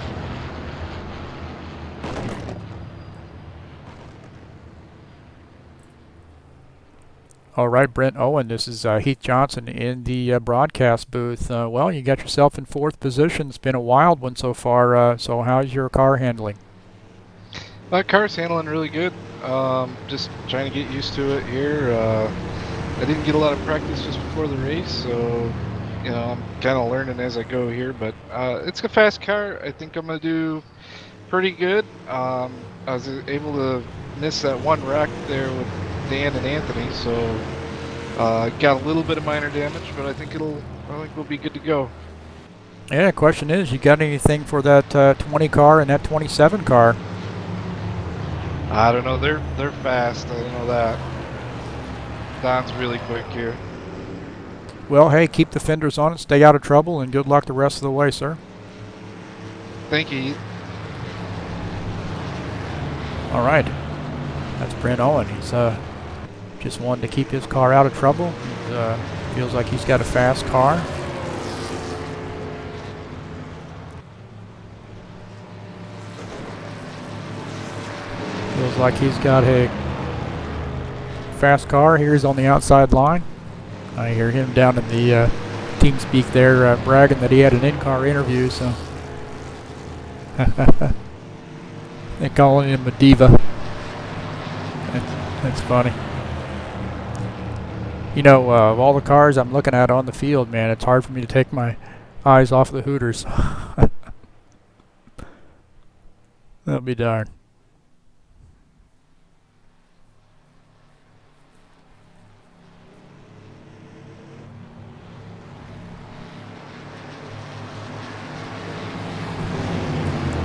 All right, Brent Owen, this is Heath Johnson in the broadcast booth. Well, you got yourself in fourth position. It's been a wild one so far. So how's your car handling? My car's handling really good. Just trying to get used to it here. I didn't get a lot of practice just before the race, so you know, I'm kind of learning as I go here, but it's a fast car. I think I'm going to do pretty good. I was able to miss that one wreck there with Dan and Anthony, so got a little bit of minor damage, but I think we'll be good to go. Yeah, question is, you got anything for that 20 car and that 27 car? I don't know. They're fast. I don't know that. Don's really quick here. Well, hey, keep the fenders on it, stay out of trouble, and good luck the rest of the way, sir. Thank you. All right. That's Brent Owen. He's just wanted to keep his car out of trouble. He feels like he's got a fast car. Feels like he's got a fast car. Here's on the outside line. I hear him down in the team speak there bragging that he had an in-car interview, so they're calling him a diva. That's funny. You know, of all the cars I'm looking at on the field, man, it's hard for me to take my eyes off the Hooters. That'll be darn.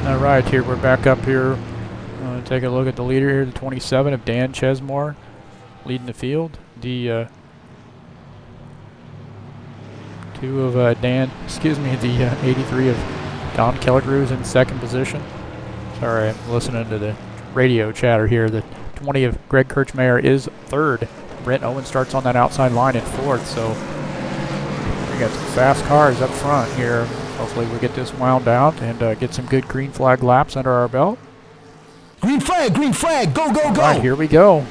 All right, here we're back up here Take a look at the leader here, the 27 of Dan Chesmore, leading the field. The 2 of the 83 of Don Kelligrew is in second position. Sorry, I'm listening to the radio chatter here. The 20 of Greg Kirchmeier is third. Brent Owen starts on that outside line in fourth, so we got some fast cars up front here. Hopefully we get this wound out and get some good green flag laps under our belt. Green flag, go, go, go. All right, here we go.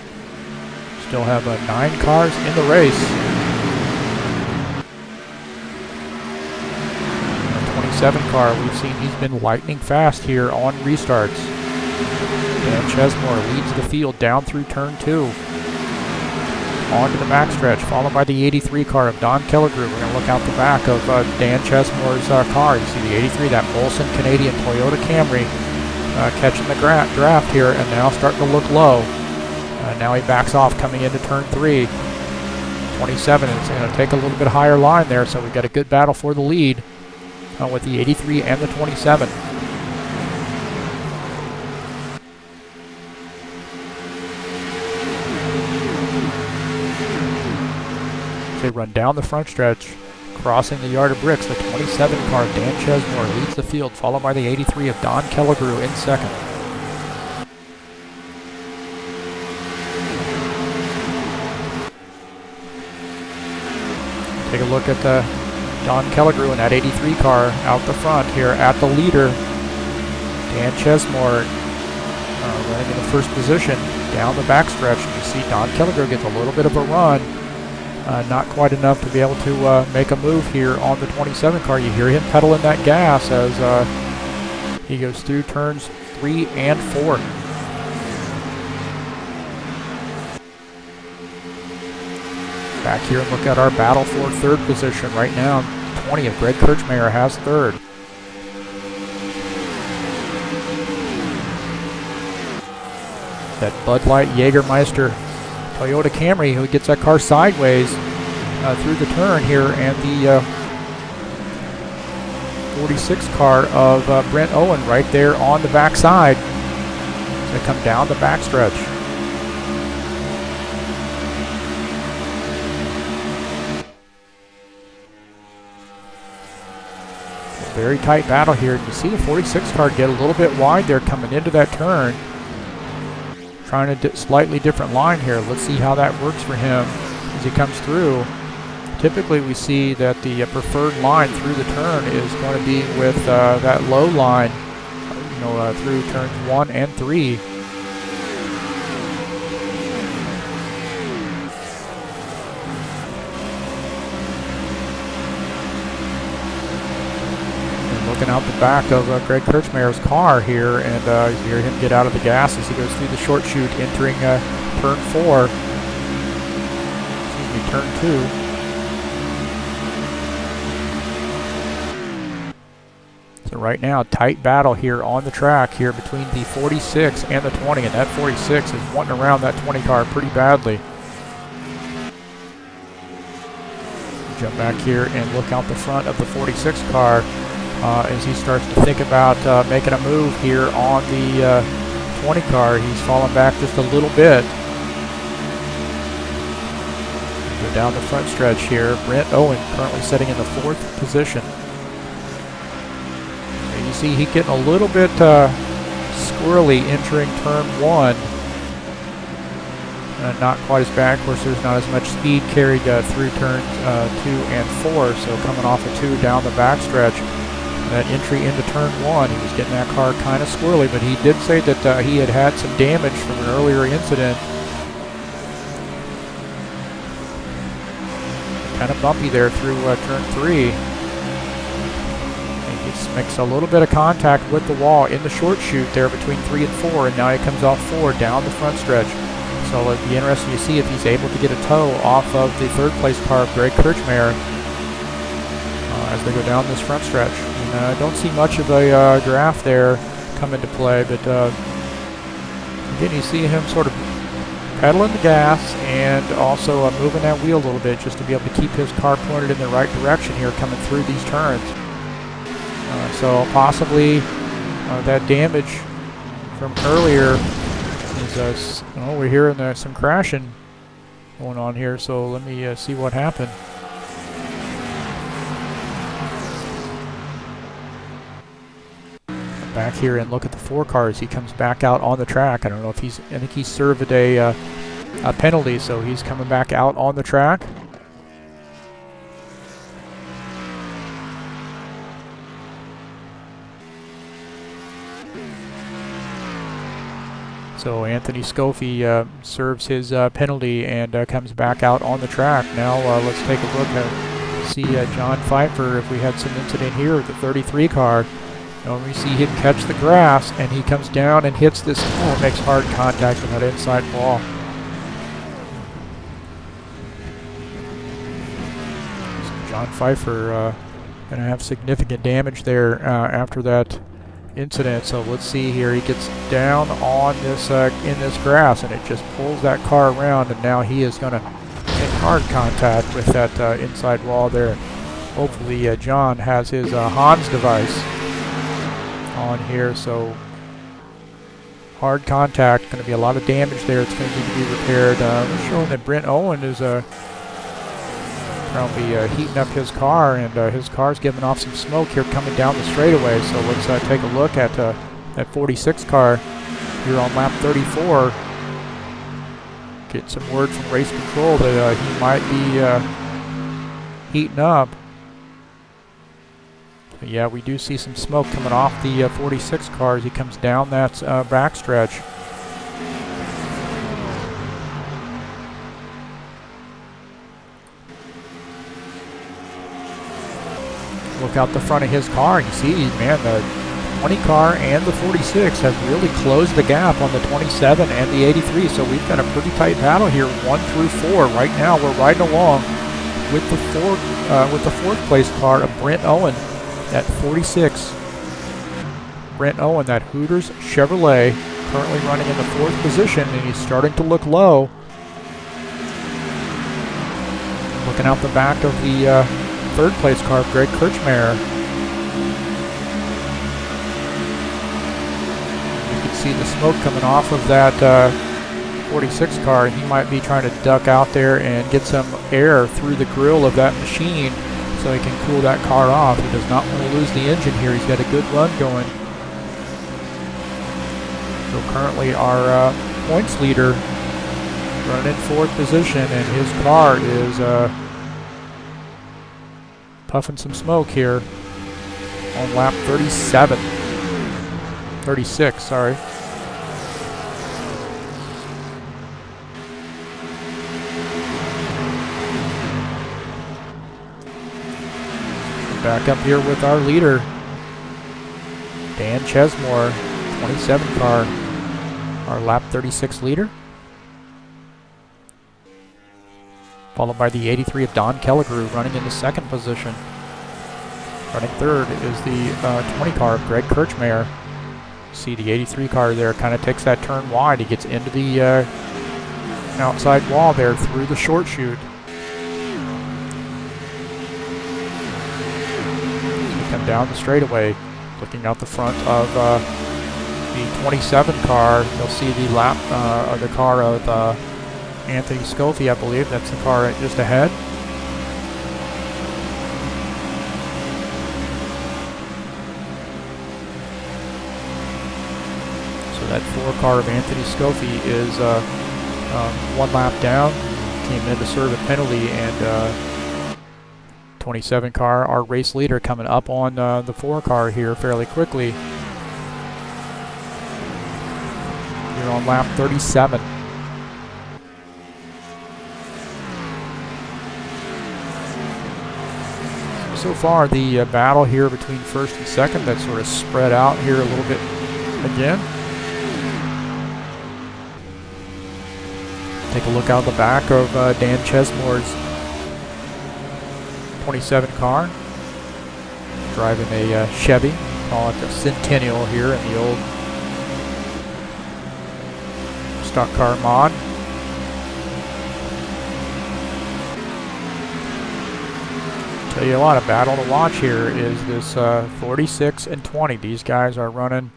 Still have 9 cars in the race. The 27 car, we've seen he's been lightning fast here on restarts. Dan Chesmore leads the field down through turn 2. On to the backstretch, followed by the 83 car of Don Kelligrew. We're going to look out the back of Dan Chesmore's car. You see the 83, that Molson Canadian Toyota Camry, catching the draft here and now starting to look low. Now he backs off coming into turn 3. 27 is going to take a little bit higher line there, so we've got a good battle for the lead with the 83 and the 27. They run down the front stretch, crossing the yard of bricks. The 27 car, Dan Chesmore, leads the field, followed by the 83 of Don Kelligrew in second. Take a look at Don Kelligrew in that 83 car out the front here at the leader. Dan Chesmore running in the first position down the backstretch. You see Don Kelligrew gets a little bit of a run. Not quite enough to be able to make a move here on the 27 car. You hear him pedaling that gas as he goes through turns 3 and 4. Back here and look at our battle for third position right now. 20 of Greg Kirchmeier has third. That Bud Light Jägermeister Toyota Camry who gets that car sideways through the turn here, and the 46 car of Brent Owen right there on the backside. They come down the backstretch. Very tight battle here. You see the 46 car get a little bit wide there coming into that turn. Trying a slightly different line here. Let's see how that works for him as he comes through. Typically we see that the preferred line through the turn is going to be with that low line, through turns 1 and 3. Looking out the back of Greg Kirchmeier's car here, and you hear him get out of the gas as he goes through the short chute, entering turn 4. Excuse me, turn 2. So right now, tight battle here on the track here between the 46 and the 20, and that 46 is wanting around that 20 car pretty badly. Jump back here and look out the front of the 46 car. As he starts to think about making a move here on the 20 car. He's fallen back just a little bit. Go down the front stretch here. Brent Owen currently sitting in the 4th position. And you see he getting a little bit squirrely entering turn 1. Not quite as bad. Of course, there's not as much speed carried through turns 2 and 4. So coming off of 2 down the backstretch. That entry into turn 1, he was getting that car kind of squirrely, but he did say that he had some damage from an earlier incident. Kind of bumpy there through turn 3. And he makes a little bit of contact with the wall in the short chute there between 3 and 4, and now he comes off 4 down the front stretch. So it'll be interesting to see if he's able to get a tow off of the 3rd place car of Greg Kirchmeier as they go down this front stretch. I don't see much of a draft there come into play, but again, you see him sort of pedaling the gas and also moving that wheel a little bit just to be able to keep his car pointed in the right direction here coming through these turns. So possibly that damage from earlier is we're hearing some crashing going on here, so let me see what happened. Back here and look at the 4 cars. He comes back out on the track. I don't know if I think he served a penalty, so he's coming back out on the track. So Anthony Scoffi serves his penalty and comes back out on the track. Now let's take a look and see John Pfeiffer, if we had some incident here with the 33 car. And we see him catch the grass, and he comes down and hits this, makes hard contact with that inside wall. So John Pfeiffer going to have significant damage there after that incident. So let's see here. He gets down on this in this grass, and it just pulls that car around, and now he is going to make hard contact with that inside wall there. Hopefully John has his Hans device on here, so hard contact, going to be a lot of damage there. It's going to need to be repaired. Showing that Brent Owen is probably heating up his car, and his car's giving off some smoke here coming down the straightaway. So let's take a look at that 46 car here on lap 34. Get some word from race control that he might be heating up. Yeah, we do see some smoke coming off the 46 car as he comes down that backstretch. Look out the front of his car, and you see, man, the 20 car and the 46 have really closed the gap on the 27 and the 83. So we've got a pretty tight battle here, 1 through 4. Right now, we're riding along with the fourth place car of Brent Owen. At 46, Brent Owen, that Hooters Chevrolet, currently running in the 4th position, and he's starting to look low. Looking out the back of the 3rd place car, Greg Kirchmeier. You can see the smoke coming off of that 46 car. He might be trying to duck out there and get some air through the grill of that machine, so he can cool that car off. He does not want to lose the engine here. He's got a good run going. So currently our points leader running in 4th position, and his car is puffing some smoke here on lap 36, sorry. Back up here with our leader, Dan Chesmore, 27 car, our lap 36 leader. Followed by the 83 of Don Kelligrew running in the 2nd position. Running 3rd is the 20 car of Greg Kirchmeier. See the 83 car there kind of takes that turn wide. He gets into the outside wall there through the short chute. Come down the straightaway, looking out the front of the 27 car. You'll see the the car of Anthony Scoffi, I believe. That's the car just ahead. So that 4 car of Anthony Scoffi is 1 lap down. Came in to serve a penalty, and 27 car, our race leader, coming up on the 4 car here fairly quickly. You're on lap 37. So far, the battle here between 1st and 2nd, that's sort of spread out here a little bit again. Take a look out the back of Dan Chesmore's 27 car, driving a Chevy, call it the Centennial here in the old stock car mod. Tell you what, a battle to watch here is this 46 and 20. These guys are running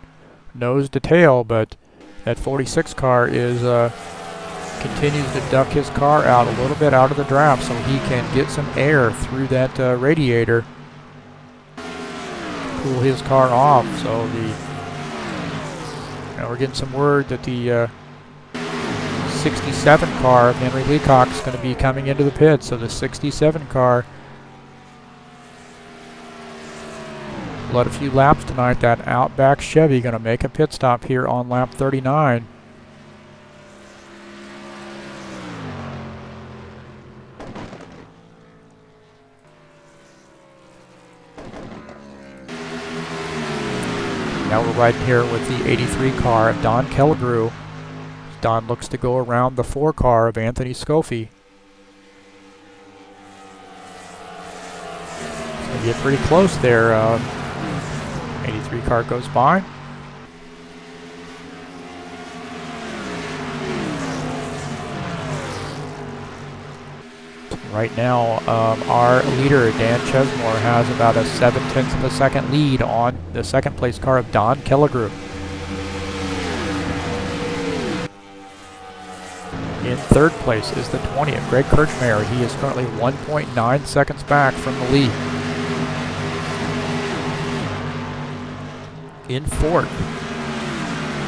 nose to tail, but that 46 car is continues to duck his car out a little bit out of the draft so he can get some air through that radiator, cool his car off. So now we're getting some word that the 67 car of Henry Leacock is going to be coming into the pits. So the 67 car led a few laps tonight. That Outback Chevy going to make a pit stop here on lap 39. Now we're riding here with the 83 car of Don Kellegrew. Don looks to go around the 4 car of Anthony Scoffi. It's going to get pretty close there. 83 car goes by. Right now, our leader, Dan Chesmore, has about a 0.7 of a second lead on the second place car of Don Kellegrew. In third place is the 20 of Greg Kirchmeier. He is currently 1.9 seconds back from the lead. In fourth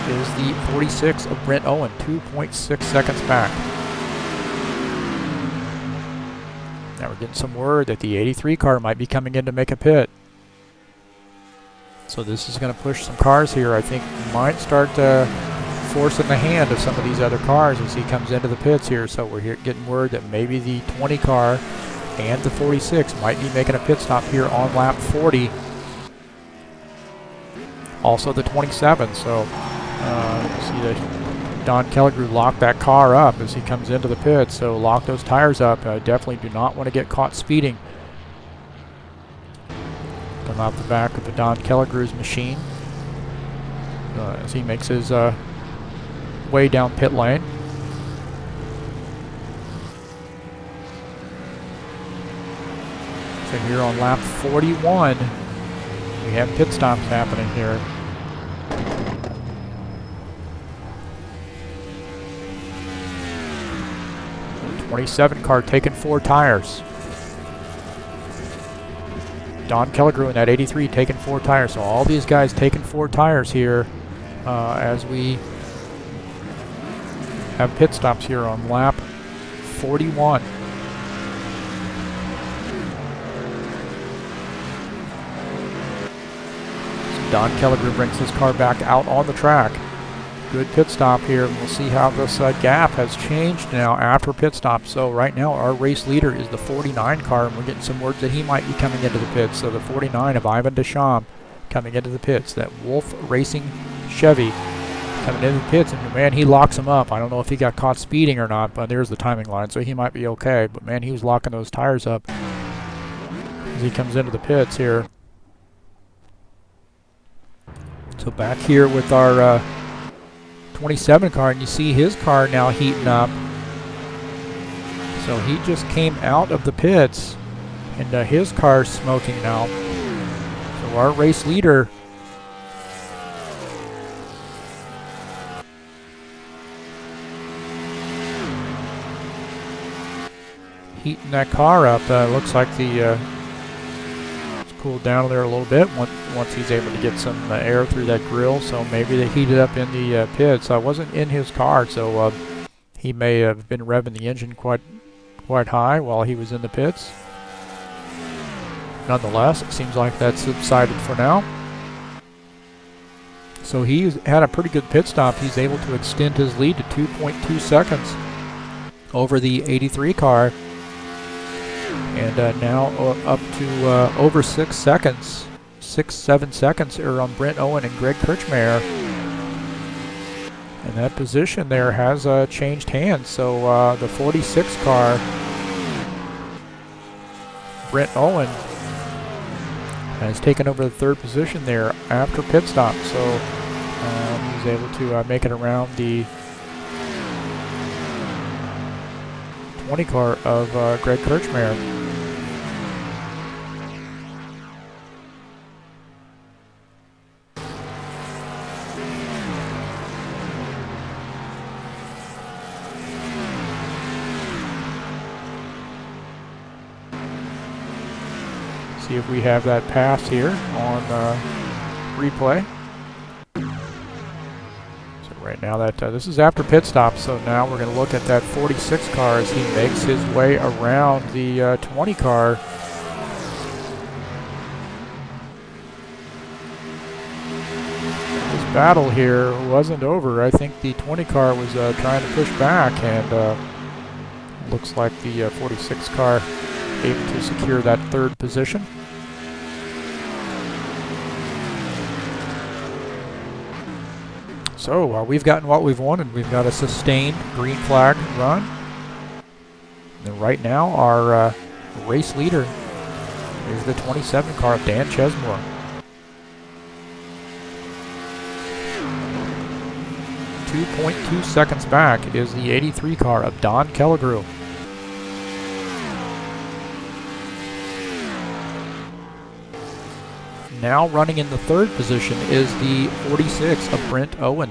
is the 46 of Brent Owen, 2.6 seconds back. Now we're getting some word that the 83 car might be coming in to make a pit. So this is going to push some cars here. I think might start forcing the hand of some of these other cars as he comes into the pits here. So we're here getting word that maybe the 20 car and the 46 might be making a pit stop here on lap 40. Also the 27. So see that Don Kellegrew locked that car up as he comes into the pits, so lock those tires up. Definitely do not want to get caught speeding. Come out the back of the Don Kellegrew's machine as he makes his way down pit lane. So here on lap 41, we have pit stops happening here. 27 car taking 4 tires. Don Kellegrew in that 83 taking 4 tires. So all these guys taking 4 tires here as we have pit stops here on lap 41. So Don Kellegrew brings his car back out on the track. Good pit stop here. We'll see how this gap has changed now after pit stop. So right now our race leader is the 49 car, and we're getting some words that he might be coming into the pits. So the 49 of Ivan Deschamps coming into the pits. That Wolf Racing Chevy coming into the pits, and man, he locks him up. I don't know if he got caught speeding or not, but there's the timing line, so he might be okay. But man, he was locking those tires up as he comes into the pits here. So back here with our 27 car, and you see his car now heating up. So he just came out of the pits, and his car's smoking now. So our race leader heating that car up. Looks like the it's cooled down there a little bit once he's able to get some air through that grill. So maybe they heated up in the pits. I wasn't in his car, so he may have been revving the engine quite high while he was in the pits. Nonetheless, it seems like that's subsided for now. So he's had a pretty good pit stop. He's able to extend his lead to 2.2 seconds over the 83 car. And now up to over 6 seconds, 6-7 seconds are on Brent Owen and Greg Kirchmeier. And that position there has changed hands. So the 46 car, Brent Owen, has taken over the 3rd position there after pit stop. So he's able to make it around the 20 car of Greg Kirchmeier. See if we have that pass here on replay. So right now that this is after pit stop, so now we're going to look at that 46 car as he makes his way around the 20 car. This battle here wasn't over. I think the 20 car was trying to push back, and looks like the 46 car able to secure that third position. So we've gotten what we've wanted. We've got a sustained green flag run. And right now our race leader is the 27 car of Dan Chesmore. .2 seconds back is the 83 car of Don Kelligrew. Now running in the third position is the 46 of Brent Owen.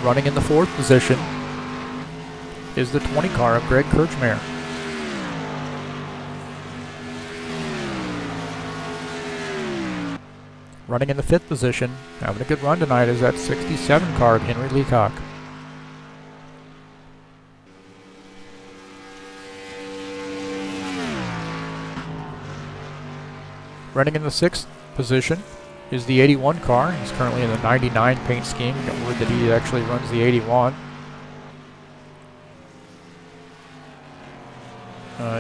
Running in the fourth position is the 20 car of Greg Kirchmeier. Running in the fifth position, having a good run tonight, is that 67 car of Henry Leacock. Running in the sixth position is the 81 car. He's currently in the 99 paint scheme. Got word that he actually runs the 81.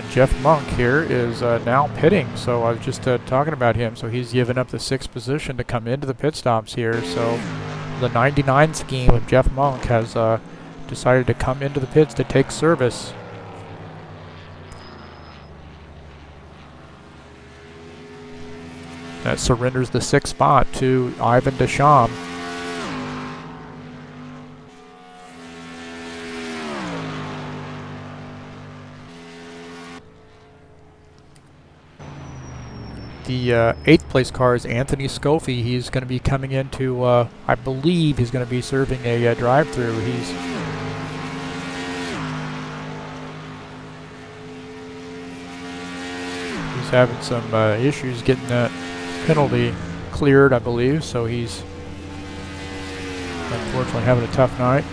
Jeff Monk here is now pitting, so I was just talking about him. So he's given up the sixth position to come into the pit stops here. So the 99 scheme of Jeff Monk has decided to come into the pits to take service. That surrenders the sixth spot to Ivan Deschamps. The eighth place car is Anthony Scofie. He's going to be coming into, I believe he's going to be serving a drive-through. He's having some issues getting that penalty cleared, I believe, so he's unfortunately having a tough night.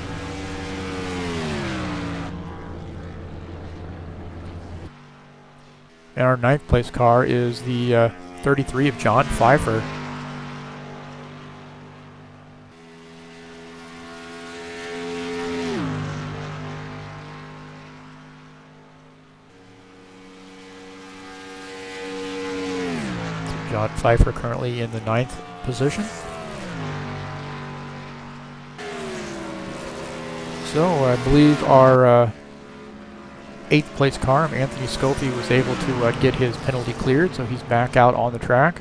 And our ninth place car is the 33 of John Pfeiffer. John Pfeiffer currently in the ninth position. So I believe our eighth place car, Anthony Scofie, was able to get his penalty cleared, so he's back out on the track.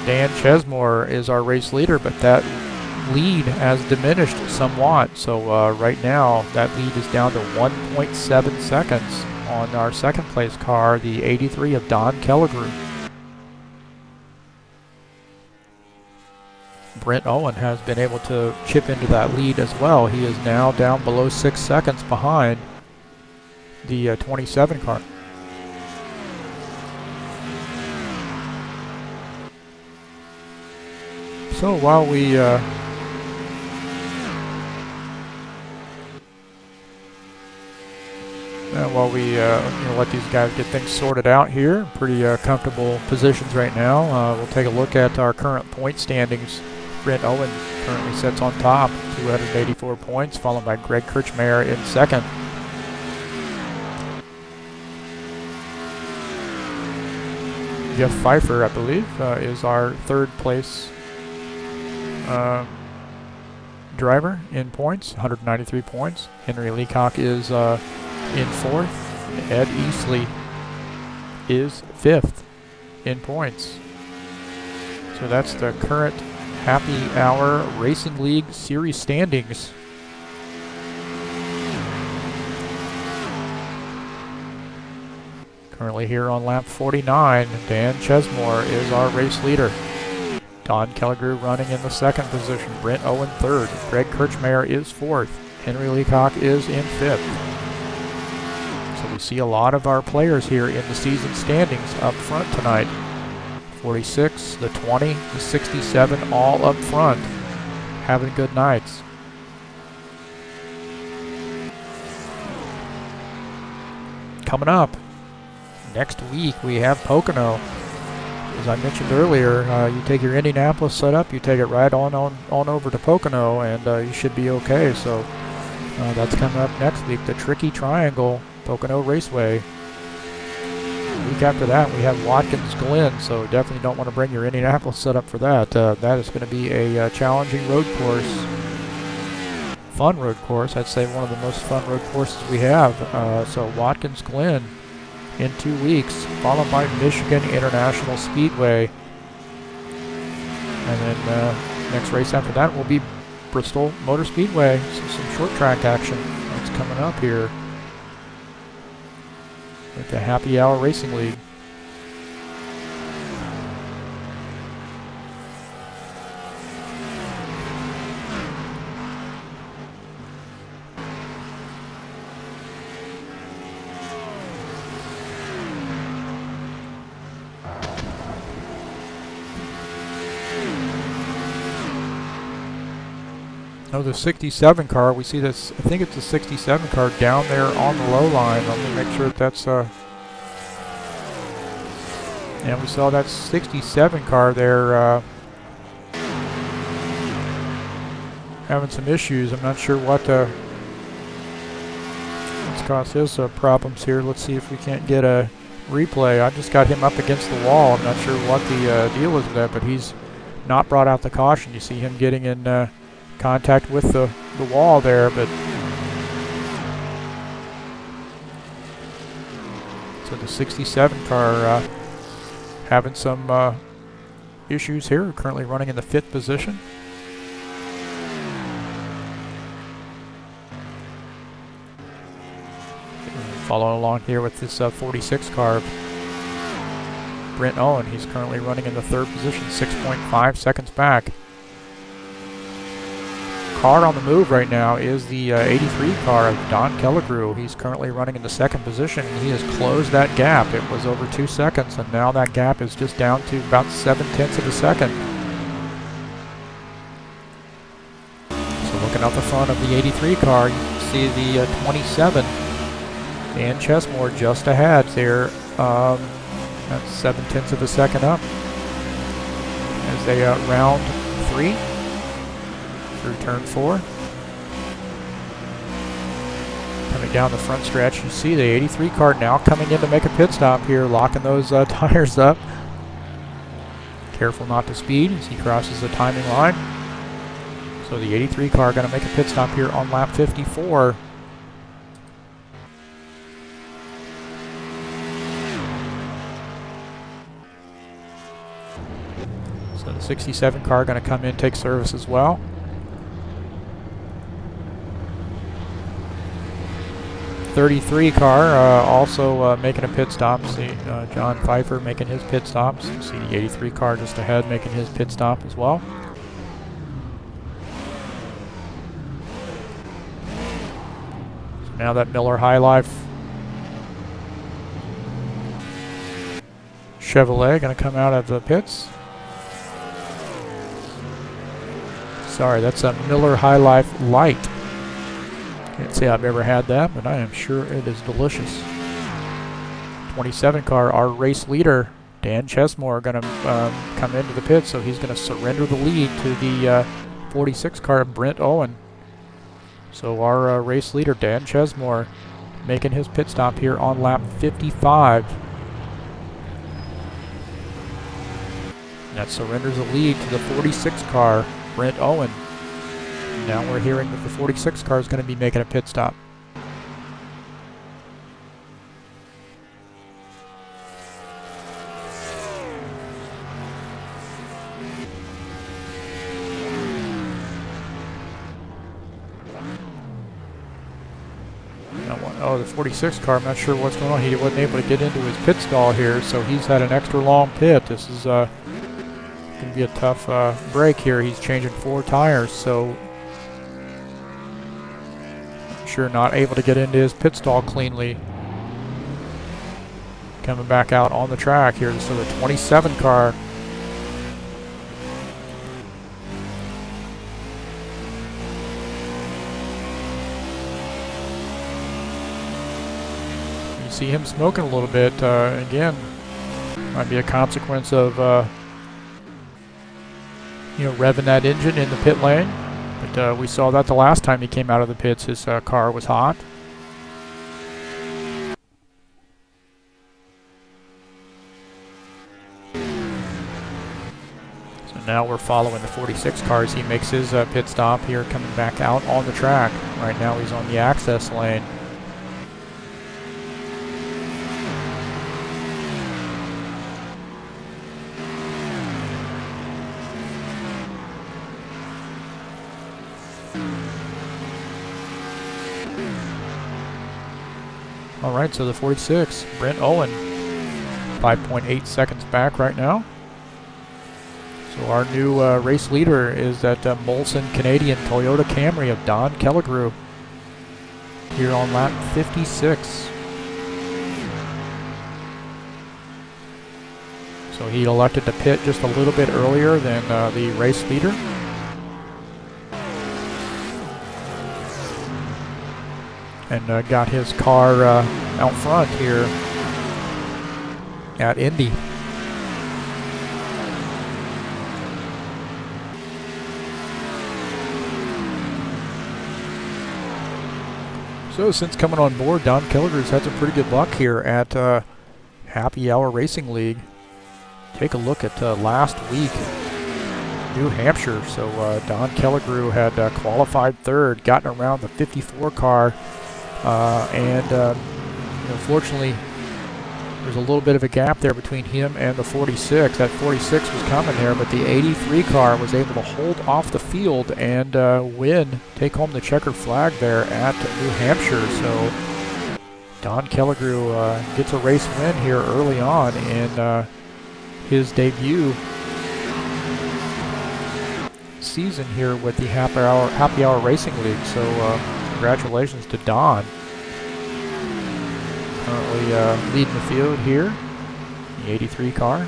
Dan Chesmore is our race leader, but that lead has diminished somewhat. So right now that lead is down to 1.7 seconds on our second place car, the 83 of Don Kelligrew. Brent Owen has been able to chip into that lead as well. He is now down below 6 seconds behind the 27 car. So while we let these guys get things sorted out here, pretty comfortable positions right now. We'll take a look at our current point standings. Brent Owen currently sits on top, 284 points, followed by Greg Kirchmeier in second. Jeff Pfeiffer, I believe, is our third place driver in points, 193 points. Henry Leacock is in fourth. Ed Easley is fifth in points. So that's the current Happy Hour Racing League Series standings. Currently here on lap 49, Dan Chesmore is our race leader. Don Kelligrew running in the second position. Brent Owen third. Greg Kirchmeier is fourth. Henry Leacock is in fifth. So we see a lot of our players here in the season standings up front tonight. 46, the 20, the 67, all up front, having good nights. Coming up, next week we have Pocono. As I mentioned earlier, you take your Indianapolis setup, you take it right on over to Pocono, and you should be okay. So that's coming up next week, the Tricky Triangle, Pocono Raceway. Week after that, we have Watkins Glen, so definitely don't want to bring your Indianapolis setup for that. That is going to be a challenging road course, fun road course. I'd say one of the most fun road courses we have. So Watkins Glen in 2 weeks, followed by Michigan International Speedway. And then next race after that will be Bristol Motor Speedway. So some short track action that's coming up here with the Happy Hour Racing League. Oh, the 67 car, we see this, I think it's the 67 car down there on the low line. Let me make sure that that's, and we saw that 67 car there having some issues. I'm not sure what's caused his problems here. Let's see if we can't get a replay. I just got him up against the wall. I'm not sure what the deal is with that, but he's not brought out the caution. You see him getting in contact with the wall there, but so the 67 car having some issues here, currently running in the 5th position. Following along here with this 46 car, Brent Owen, he's currently running in the 3rd position, 6.5 seconds back. Car on the move right now is the 83 car of Don Kelligrew. He's currently running in the 2nd position, and he has closed that gap. It was over 2 seconds, and now that gap is just down to about 7/10 of a second. So looking out the front of the 83 car, you can see the 27, Dan Chesmore just ahead there. That's 7/10 of a second up as they round 3. Through turn 4. Coming down the front stretch, you see the 83 car now coming in to make a pit stop here, locking those tires up. Careful not to speed as he crosses the timing line. So the 83 car going to make a pit stop here on lap 54. So the 67 car going to come in, take service as well. 33 car also making a pit stop. See John Pfeiffer making his pit stops. You see the 83 car just ahead making his pit stop as well. So now that Miller High Life Chevrolet going to come out of the pits. Sorry, that's a Miller High Life Light. Can't say I've ever had that, but I am sure it is delicious. 27 car, our race leader, Dan Chesmore, going to come into the pit, so he's going to surrender the lead to the 46 car, Brent Owen. So our race leader, Dan Chesmore, making his pit stop here on lap 55. And that surrenders the lead to the 46 car, Brent Owen. Now we're hearing that the 46 car is going to be making a pit stop. Oh, the 46 car, I'm not sure what's going on. He wasn't able to get into his pit stall here, so he's had an extra long pit. This is going to be a tough break here. He's changing 4 tires, so I'm sure not able to get into his pit stall cleanly. Coming back out on the track here, so the 27 car. See him smoking a little bit. Again, might be a consequence of revving that engine in the pit lane. But we saw that the last time he came out of the pits, his car was hot. So now we're following the 46 cars. He makes his pit stop here, coming back out on the track. Right now he's on the access lane. All right, so the 46, Brent Owen, 5.8 seconds back right now. So our new race leader is that Molson Canadian Toyota Camry of Don Kelligrew here on lap 56. So he elected to pit just a little bit earlier than the race leader. And got his car out front here at Indy. So since coming on board, Don Kelliger's had some pretty good luck here at Happy Hour Racing League. Take a look at last week, New Hampshire. So Don Kelligrew had qualified third, gotten around the 54 car. Fortunately, there's a little bit of a gap there between him and the 46. That 46 was coming there, but the 83 car was able to hold off the field and take home the checker flag there at New Hampshire. So Don Kelligrew gets a race win here early on in his debut season here with the Happy Hour Racing League. So congratulations to Don. Currently leading the field here, the 83 car.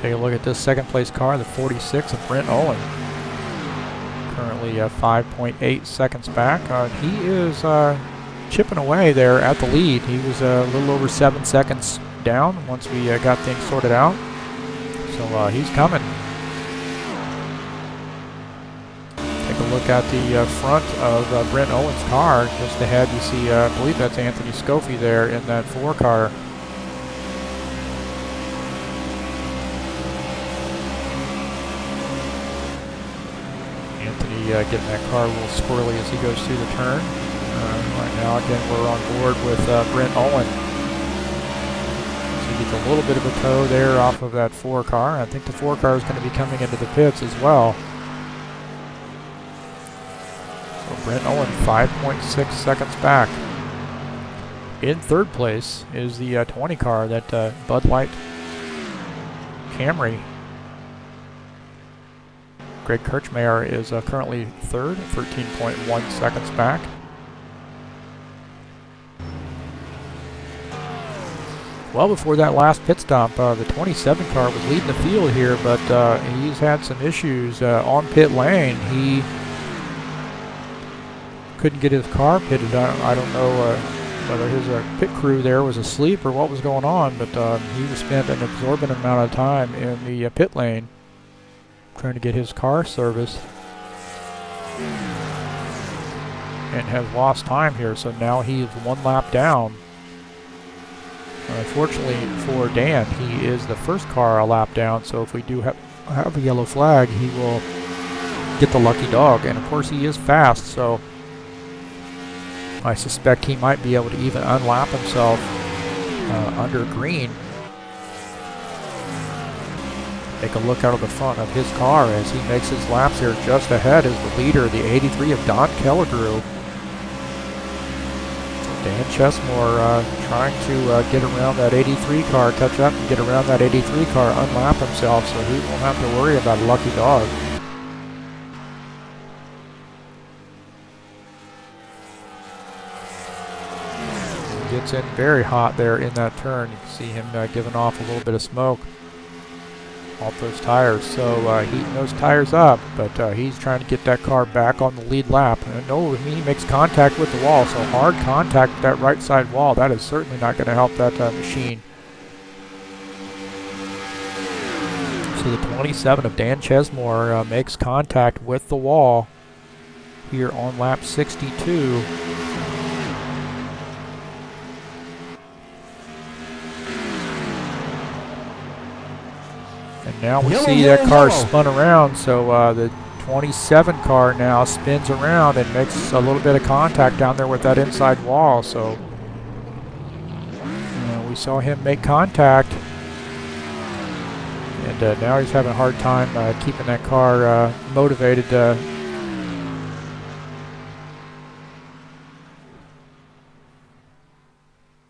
Take a look at this second place car, the 46 of Brent Owen. Currently 5.8 seconds back. He is chipping away there at the lead. He was a little over 7 seconds down once we got things sorted out. So he's coming. Take a look at the front of Brent Owen's car. Just ahead you see, I believe that's Anthony Scoffi there in that 4 car. Anthony getting that car a little squirrely as he goes through the turn. Right now again we're on board with Brent Owen. Gets a little bit of a tow there off of that 4 car. I think the 4 car is going to be coming into the pits as well. So Brent Owen 5.6 seconds back. In third place is the 20 car, that Bud Light Camry. Greg Kirchmeier is currently third, 13.1 seconds back. Well, before that last pit stop, the 27 car was leading the field here, but he's had some issues on pit lane. He couldn't get his car pitted. I don't know whether his pit crew there was asleep or what was going on, but he spent an exorbitant amount of time in the pit lane trying to get his car serviced and has lost time here, so now he is 1 lap down. Unfortunately for Dan, he is the first car a lap down, so if we do have a yellow flag, he will get the lucky dog. And of course he is fast, so I suspect he might be able to even unlap himself under green. Take a look out of the front of his car as he makes his laps here. Just ahead is the leader, the 83 of Don Kelligrew. Dan Chesmore trying to get around that 83 car, catch up and get around that 83 car, unlap himself, so he won't have to worry about a lucky dog. Gets in very hot there in that turn. You can see him giving off a little bit of smoke off those tires. So heating those tires up, but he's trying to get that car back on the lead lap. And no, he makes contact with the wall, so hard contact with that right side wall. That is certainly not going to help that machine. So the 27 of Dan Chesmore makes contact with the wall here on lap 62. And now we see that car spun around, so the 27 car now spins around and makes a little bit of contact down there with that inside wall. So we saw him make contact, and now he's having a hard time keeping that car motivated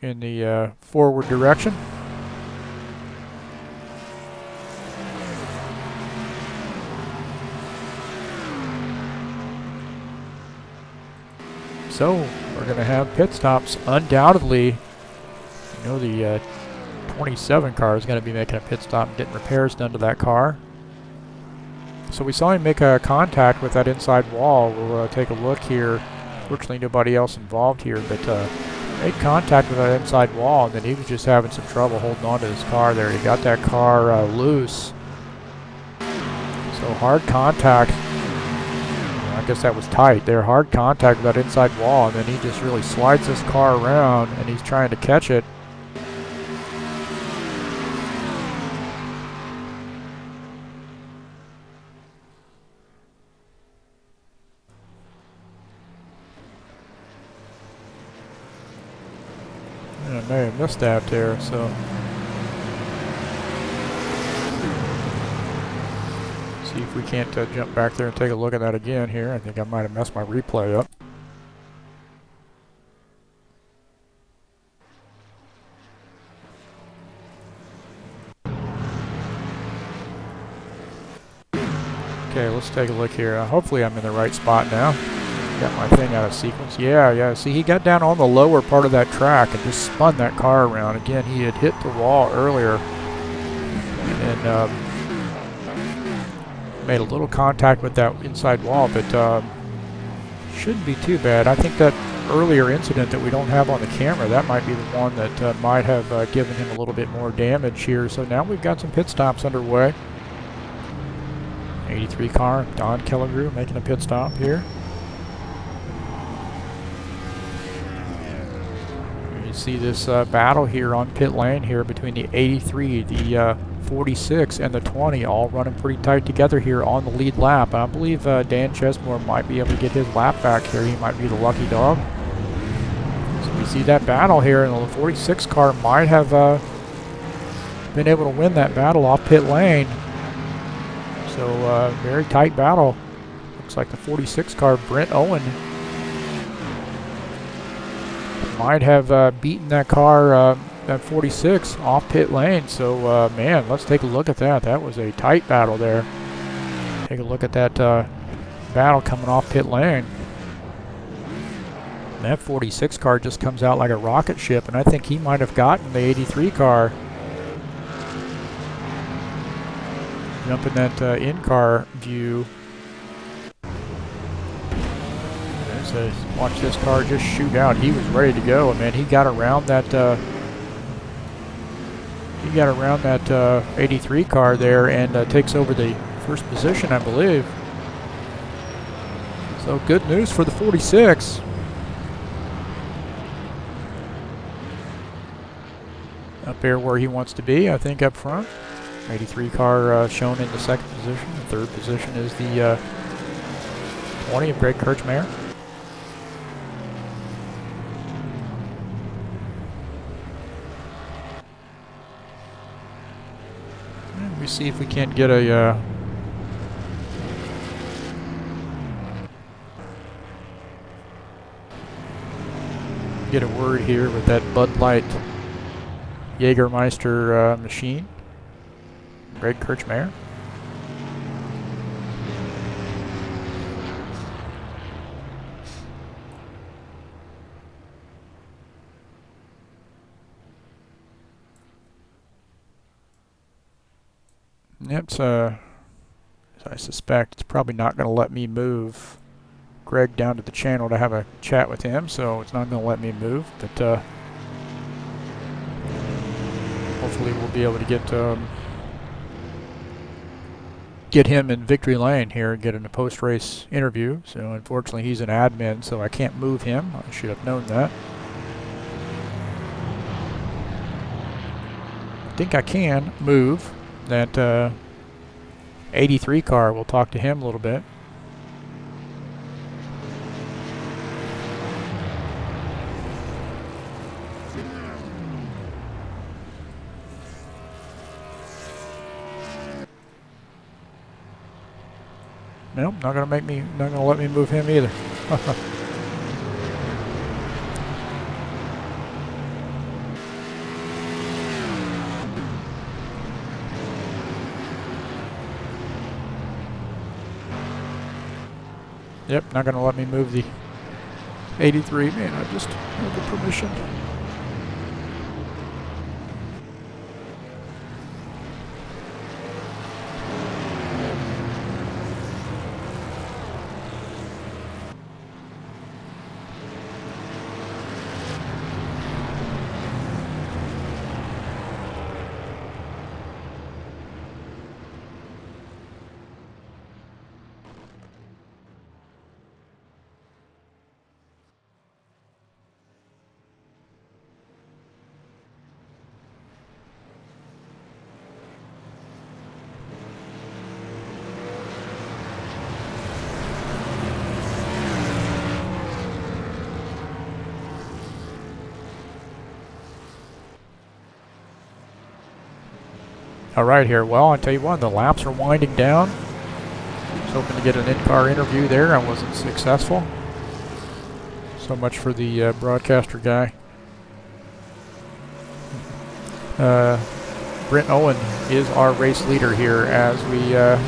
in the forward direction. So we're going to have pit stops undoubtedly. You know, the 27 car is going to be making a pit stop and getting repairs done to that car. So we saw him make a contact with that inside wall. We'll take a look here. Fortunately, nobody else involved here, but made contact with that inside wall, and then he was just having some trouble holding on to his car there. He got that car loose. So hard contact. I guess that was tight there. Hard contact with that inside wall, and then he just really slides this car around, and he's trying to catch it. And I may have missed that there, so. See if we can't jump back there and take a look at that again here. I think I might have messed my replay up. Okay, let's take a look here. Hopefully I'm in the right spot now. Got my thing out of sequence. Yeah. See, he got down on the lower part of that track and just spun that car around. Again, he had hit the wall earlier and made a little contact with that inside wall, but shouldn't be too bad. I think that earlier incident that we don't have on the camera, that might be the one that might have given him a little bit more damage here. So now we've got some pit stops underway. 83 car, Don Kelligrew making a pit stop here. You see this battle here on pit lane here between the 83, the 46 and the 20, all running pretty tight together here on the lead lap. I believe Dan Chesmore might be able to get his lap back here. He might be the lucky dog. So we see that battle here, and the 46 car might have been able to win that battle off pit lane. So very tight battle. Looks like the 46 car, Brent Owen, might have beaten that car, that 46, off pit lane. So, man, let's take a look at that. That was a tight battle there. Take a look at that battle coming off pit lane. And that 46 car just comes out like a rocket ship, and I think he might have gotten the 83 car. Jumping that in-car view. So watch this car just shoot out. He was ready to go, and man, he got around that. He got around that 83 car there and takes over the first position, I believe. So good news for the 46. Up there where he wants to be, I think, up front. 83 car shown in the second position. The third position is the 20 of Greg Kirchmeier. Let me see if we can't get a word here with that Bud Light Jägermeister machine. Greg Kirchmeier. Yep, so I suspect it's probably not going to let me move Greg down to the channel to have a chat with him, so it's not going to let me move, but hopefully we'll be able to get him in victory lane here and get in a post-race interview. So unfortunately he's an admin, so I can't move him. I should have known that. I think I can move that 83 car. We'll talk to him a little bit. Nope, not gonna let me move him either. Yep, not gonna let me move the 83. Man, I just have the permission. All right here, well, I tell you what, the laps are winding down. I was hoping to get an in-car interview there. I wasn't successful. So much for the broadcaster guy. Brent Owen is our race leader here as we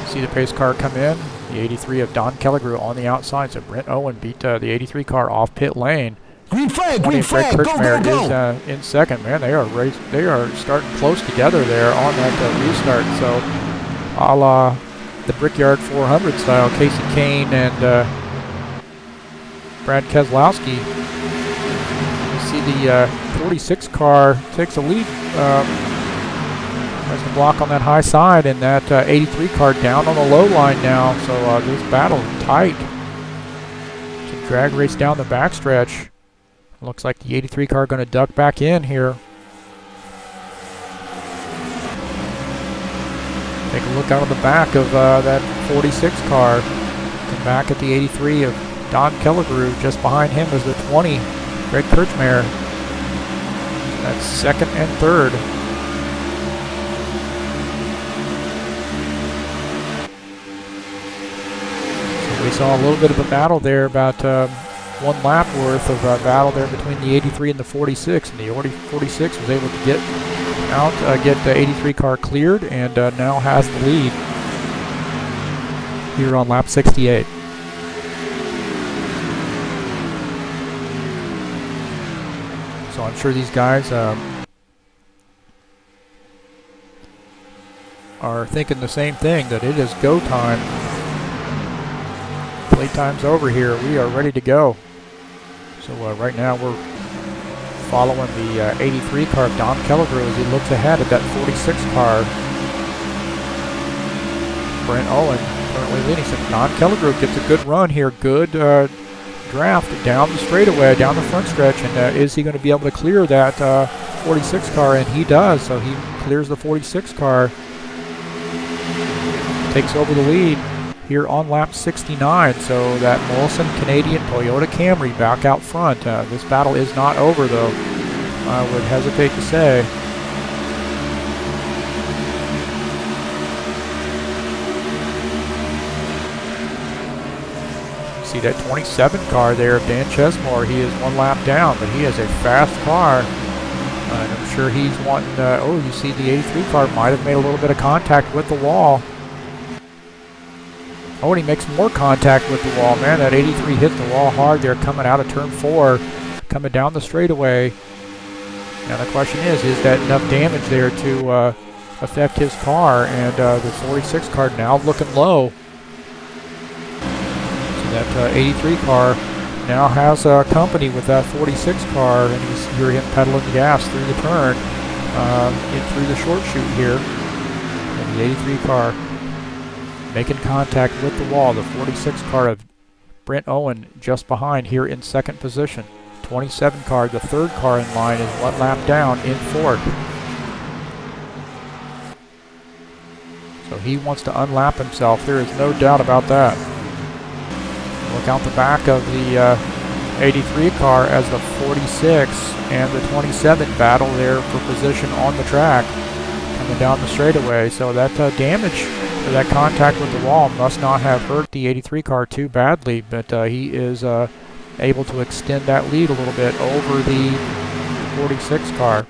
see the pace car come in. The 83 of Don Kelligrew on the outside. So Brent Owen beat the 83 car off pit lane. Green flag, Greg Kirchmeier go, go, go. is in second. Man, they are starting close together there on that restart. So, a la the Brickyard 400 style, Casey Kane and Brad Keselowski. You see the 46 car takes a lead. There's the block on that high side, and that 83 car down on the low line now. So this battle is tight. It's a drag race down the backstretch. Looks like the 83 car going to duck back in here. Take a look out of the back of that 46 car. And back at the 83 of Don Kelligrew. Just behind him is the 20, Greg Kirchmeier. That's second and third. So we saw a little bit of a battle there, about 1 lap worth of battle there between the 83 and the 46, and the 46 was able to get out, get the 83 car cleared, and now has the lead here on lap 68. So I'm sure these guys are thinking the same thing, that it is go time. Playtime's over here. We are ready to go. So right now we're following the 83 car of Don Kelligrew as he looks ahead at that 46 car. Brent Owen currently leading. So Don Kelligrew gets a good run here. Good draft down the straightaway, down the front stretch. And is he going to be able to clear that 46 car? And he does. So he clears the 46 car. Takes over the lead here on lap 69, so that Molson Canadian Toyota Camry back out front. This battle is not over, though, I would hesitate to say. See that 27 car there of Dan Chesmore. He is 1 lap down, but he has a fast car. And I'm sure he's wanting, oh, you see the 83 car might have made a little bit of contact with the wall. Oh, and he makes more contact with the wall. Man, that 83 hit the wall hard there coming out of turn 4, coming down the straightaway. Now the question is that enough damage there to affect his car? And the 46 car now looking low. So that 83 car now has company with that 46 car, and you hear him pedaling the gas through the turn, through the short chute here. And the 83 car making contact with the wall. The 46 car of Brent Owen just behind here in 2nd position. 27 car, the 3rd car in line, is 1 lap down in 4th. So he wants to unlap himself. There is no doubt about that. Look out the back of the 83 car as the 46 and the 27 battle there for position on the track, coming down the straightaway. So that damage, or that contact with the wall, must not have hurt the 83 car too badly, but he is able to extend that lead a little bit over the 46 car.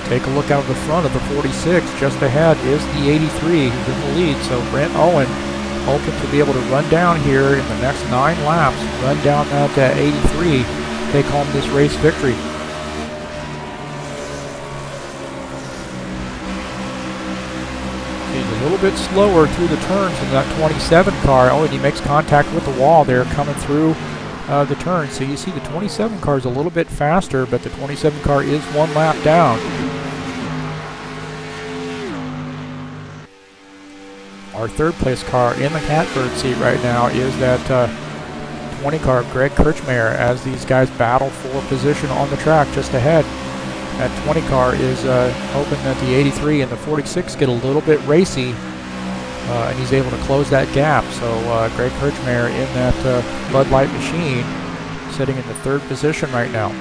Take a look out of the front of the 46. Just ahead is the 83 who's in the lead. So Brent Owen hoping to be able to run down here in the next 9 laps, run down that 83, take home this race victory. He's a little bit slower through the turns than that 27 car. Oh, and he makes contact with the wall there coming through the turn. So you see the 27 car is a little bit faster, but the 27 car is 1 lap down. Our 3rd place car in the catbird seat right now is that 20 car of Greg Kirchmeier, as these guys battle for position on the track just ahead. That 20 car is hoping that the 83 and the 46 get a little bit racy, and he's able to close that gap. So Greg Kirchmeier in that Bud Light machine, sitting in the 3rd position right now.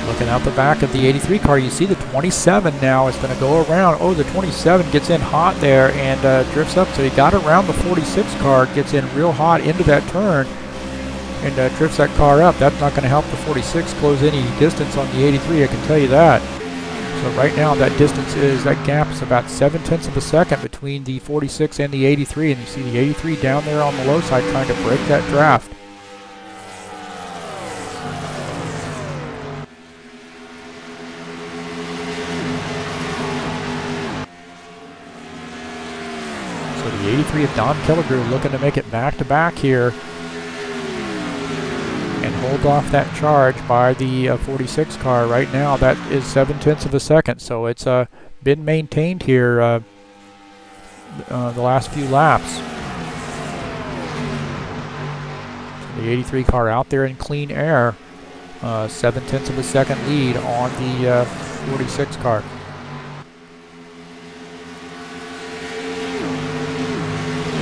Looking out the back of the 83 car, you see the 27 now is going to go around. Oh, the 27 gets in hot there and drifts up. So he got around the 46 car, gets in real hot into that turn, and drifts that car up. That's not going to help the 46 close any distance on the 83, I can tell you that. So right now that distance is, that gap is about 7/10 of a second between the 46 and the 83, and you see the 83 down there on the low side trying to break that draft. So the 83 of Don Killigrew looking to make it back-to-back here and hold off that charge by the 46 car. Right now that is 7/10 of a second, so it's been maintained here the last few laps. So the 83 car out there in clean air, 7/10 of a second lead on the 46 car.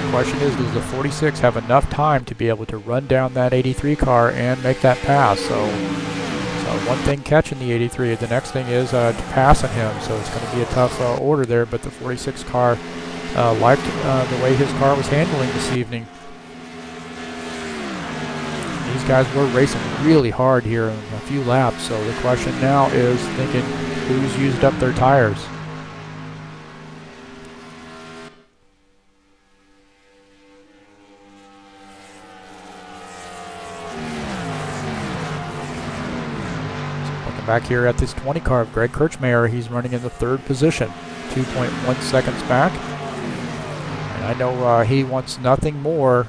The question is, does the 46 have enough time to be able to run down that 83 car and make that pass? So one thing catching the 83, the next thing is passing him. So it's going to be a tough order there, but the 46 car liked the way his car was handling this evening. These guys were racing really hard here in a few laps, so the question now is thinking who's used up their tires. Back here at this 20 car of Greg Kirchmeier, he's running in the 3rd position, 2.1 seconds back. And I know he wants nothing more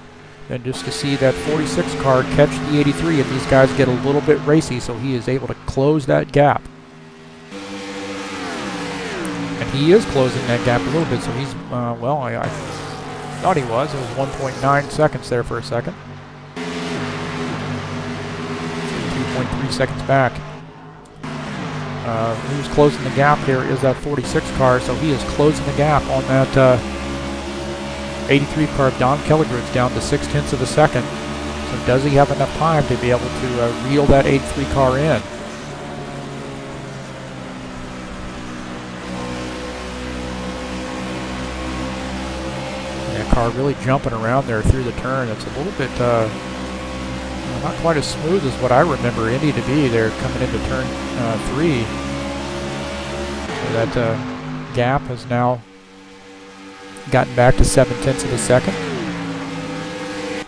than just to see that 46 car catch the 83, and these guys get a little bit racy, so he is able to close that gap. And he is closing that gap a little bit, so he's, well, I thought he was. It was 1.9 seconds there for a second. 2.3 seconds back. Who's closing the gap here is that 46 car, so he is closing the gap on that 83 car of Don Killigrew. It's down to 6/10 of a second. So does he have enough time to be able to reel that 83 car in? car really jumping around there through the turn. It's a little bit not quite as smooth as what I remember Indy to be there coming into turn 3. So that gap has now gotten back to 7/10 of a second.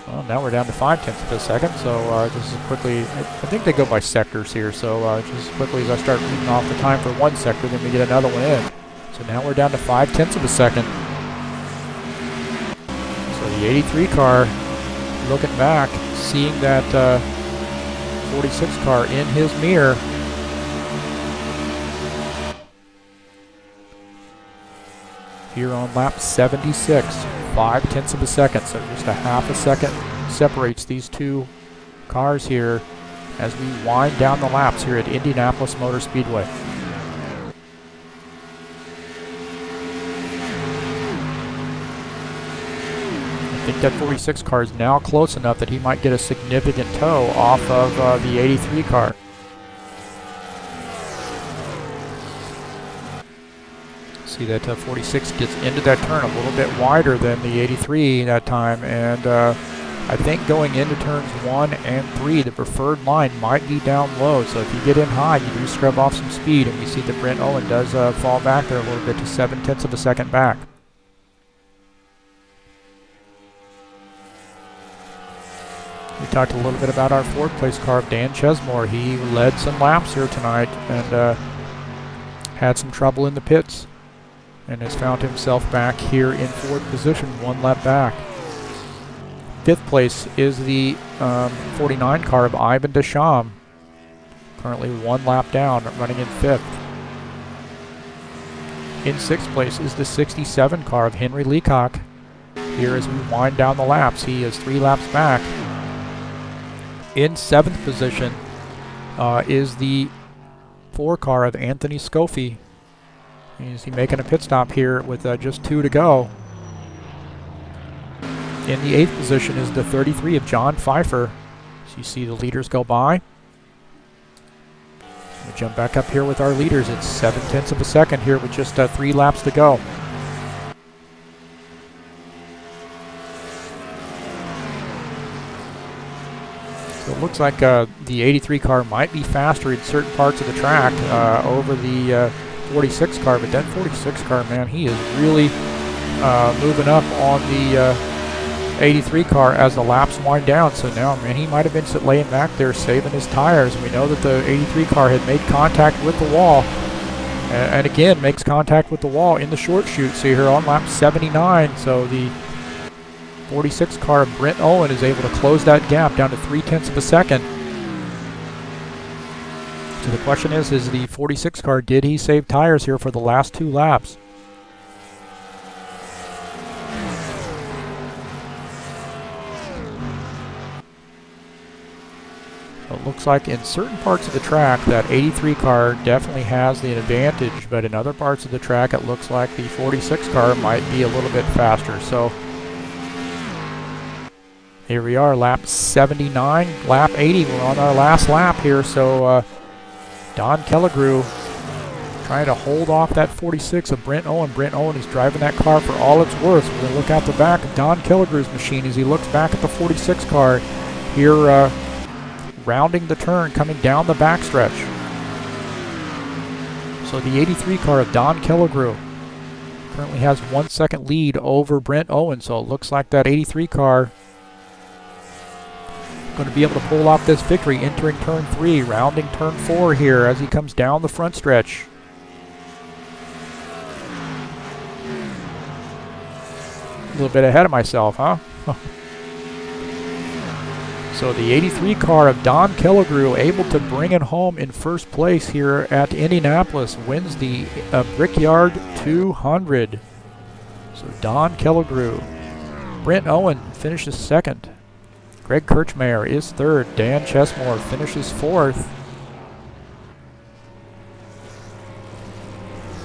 Well, now we're down to 5/10 of a second, so just as quickly, I think they go by sectors here, so just as quickly as I start reading off the time for one sector, then we get another one in. So now we're down to 5/10 of a second. So the 83 car, looking back, seeing that 46 car in his mirror. Here on lap 76, 5/10 of a second, so just a half a second separates these two cars here as we wind down the laps here at Indianapolis Motor Speedway. I think that 46 car is now close enough that he might get a significant tow off of the 83 car. See that 46 gets into that turn a little bit wider than the 83 that time, and I think going into turns 1 and 3, the preferred line might be down low, so if you get in high, you do scrub off some speed, and we see that Brent Owen does fall back there a little bit to 7/10 of a second back. We talked a little bit about our fourth place car of Dan Chesmore. He led some laps here tonight and had some trouble in the pits, and has found himself back here in fourth position, one lap back. Fifth place is the 49 car of Ivan Deschamps, currently one lap down, running in fifth. In sixth place is the 67 car of Henry Leacock. Here as we wind down the laps, he is 3 laps back. In seventh position is the 4 car of Anthony Scoffi. Is he making a pit stop here with just 2 to go? In the 8th position is the 33 of John Pfeiffer. So you see the leaders go by. We jump back up here with our leaders. It's 7/10 of a second here with just 3 laps to go. So it looks like the 83 car might be faster in certain parts of the track over the 46 car, but that 46 car, man, he is really moving up on the 83 car as the laps wind down. So now, man, he might have been laying back there saving his tires. We know that the 83 car had made contact with the wall, and again makes contact with the wall in the short chute. See here on lap 79. So the 46 car of Brent Owen is able to close that gap down to 3/10 of a second. So the question is the 46 car, did he save tires here for the last 2 laps? So it looks like in certain parts of the track that 83 car definitely has the advantage, but in other parts of the track it looks like the 46 car might be a little bit faster. So here we are, lap 79, lap 80. We're on our last lap here, so Don Kelligrew trying to hold off that 46 of Brent Owen. Brent Owen is driving that car for all it's worth. We're going to look out the back of Don Kelligrew's machine as he looks back at the 46 car here, rounding the turn, coming down the backstretch. So the 83 car of Don Kelligrew currently has 1 second lead over Brent Owen. So it looks like that 83 car going to be able to pull off this victory, entering turn 3, rounding turn 4 here as he comes down the front stretch. A little bit ahead of myself, huh? So the 83 car of Don Kelligrew able to bring it home in first place here at Indianapolis, wins the Brickyard 200. So Don Kelligrew. Brent Owen finishes second. Greg Kirchmeier is third. Dan Chesmore finishes fourth.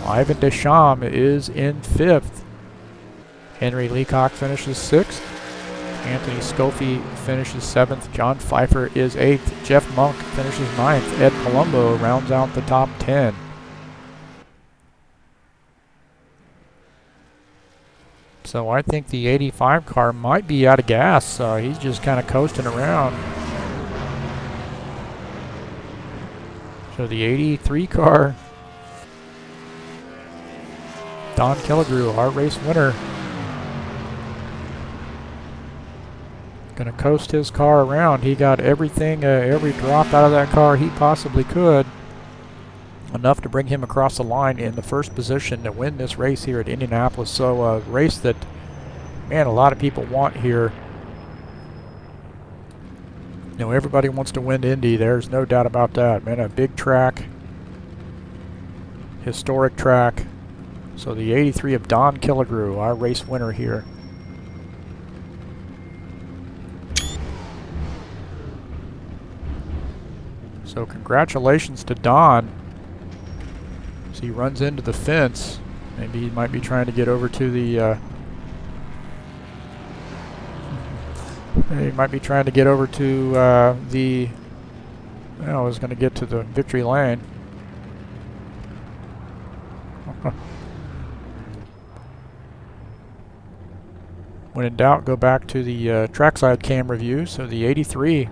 Ivan Deschamps is in fifth. Henry Leacock finishes sixth. Anthony Scoffi finishes seventh. John Pfeiffer is eighth. Jeff Monk finishes ninth. Ed Palumbo rounds out the top 10. So I think the 85 car might be out of gas. He's just kind of coasting around. So the 83 car, Don Killigrew, our race winner, gonna coast his car around. He got everything, every drop out of that car he possibly could. Enough to bring him across the line in the first position to win this race here at Indianapolis. So a race that, man, a lot of people want here. You know, everybody wants to win Indy. There's no doubt about that, man. A big track, historic track. So the 83 of Don Killigrew, our race winner here. So congratulations to Don. So he runs into the fence. Maybe he might be trying to get over to the he might be trying to get over to the, well, I was going to get to the victory lane. When in doubt, go back to the trackside camera view. So the 83,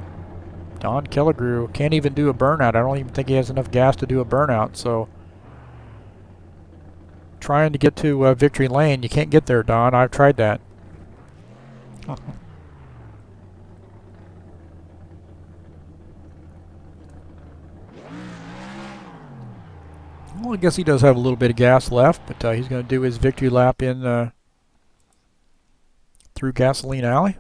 Don Killigrew, can't even do a burnout. I don't even think he has enough gas to do a burnout. So trying to get to victory lane, you can't get there, Don. I've tried that. Well, I guess he does have a little bit of gas left, but he's going to do his victory lap in through Gasoline Alley.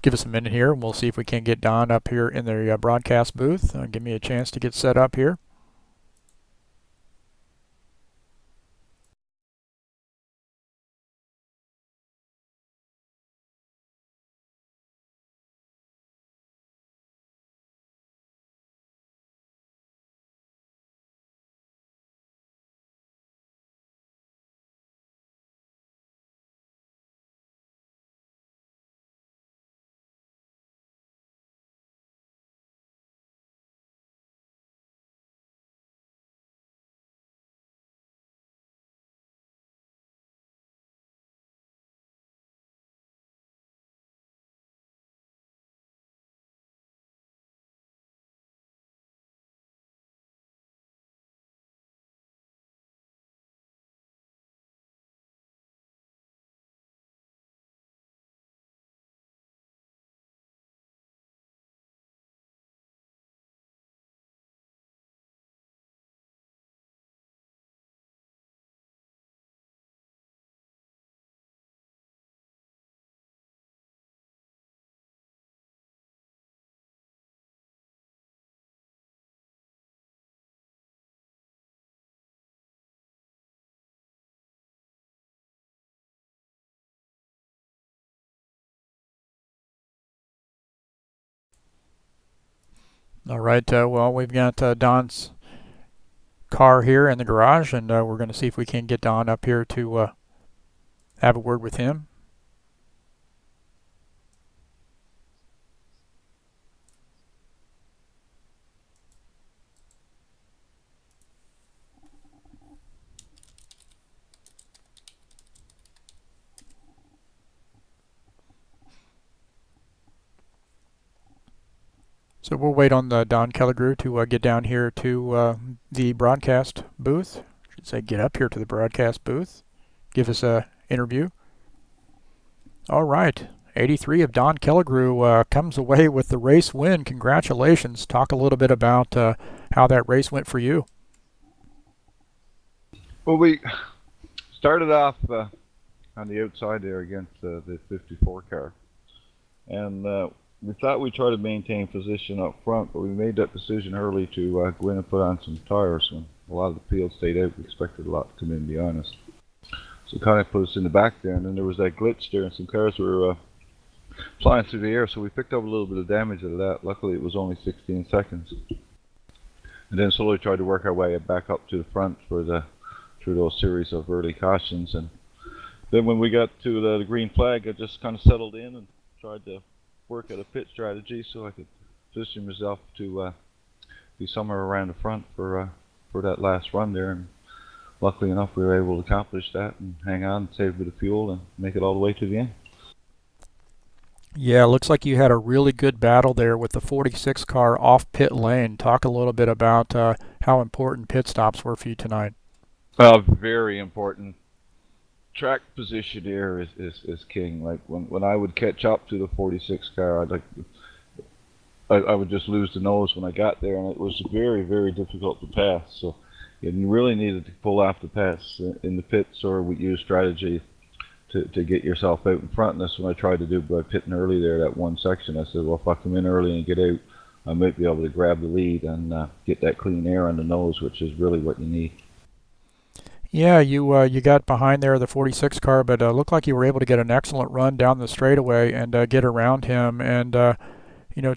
Give us a minute here, and we'll see if we can get Don up here in the broadcast booth. Give me a chance to get set up here. All right, well, we've got Don's car here in the garage, and we're going to see if we can get Don up here to have a word with him. So we'll wait on Don Killigrew to get down here to the broadcast booth. I should say get up here to the broadcast booth. Give us a interview. All right. 83 of Don Killigrew comes away with the race win. Congratulations. Talk a little bit about how that race went for you. Well, we started off on the outside there against the 54 car. And we thought we'd try to maintain position up front, but we made that decision early to go in and put on some tires. When a lot of the field stayed out, we expected a lot to come in, to be honest. So it kind of put us in the back there, and then there was that glitch there, and some cars were flying through the air, so we picked up a little bit of damage out of that. Luckily, it was only 16 seconds. And then slowly tried to work our way back up to the front through those series of early cautions. And then when we got to the green flag, I just kind of settled in and tried to work at a pit strategy so I could positioned myself to be somewhere around the front for that last run there, and luckily enough we were able to accomplish that and hang on, save a bit of fuel, and make it all the way to the end. Yeah, looks like you had a really good battle there with the 46 car off pit lane. Talk a little bit about how important pit stops were for you tonight. Very important. Track position here is king. Like when I would catch up to the 46 car, I would just lose the nose when I got there, and it was very, very difficult to pass. So you really needed to pull off the pass in the pits, or we use strategy to get yourself out in front. And that's what I tried to do by pitting early there, that one section. I said, well, if I come in early and get out, I might be able to grab the lead and get that clean air on the nose, which is really what you need. Yeah, you got behind there the 46 car, but looked like you were able to get an excellent run down the straightaway and get around him. And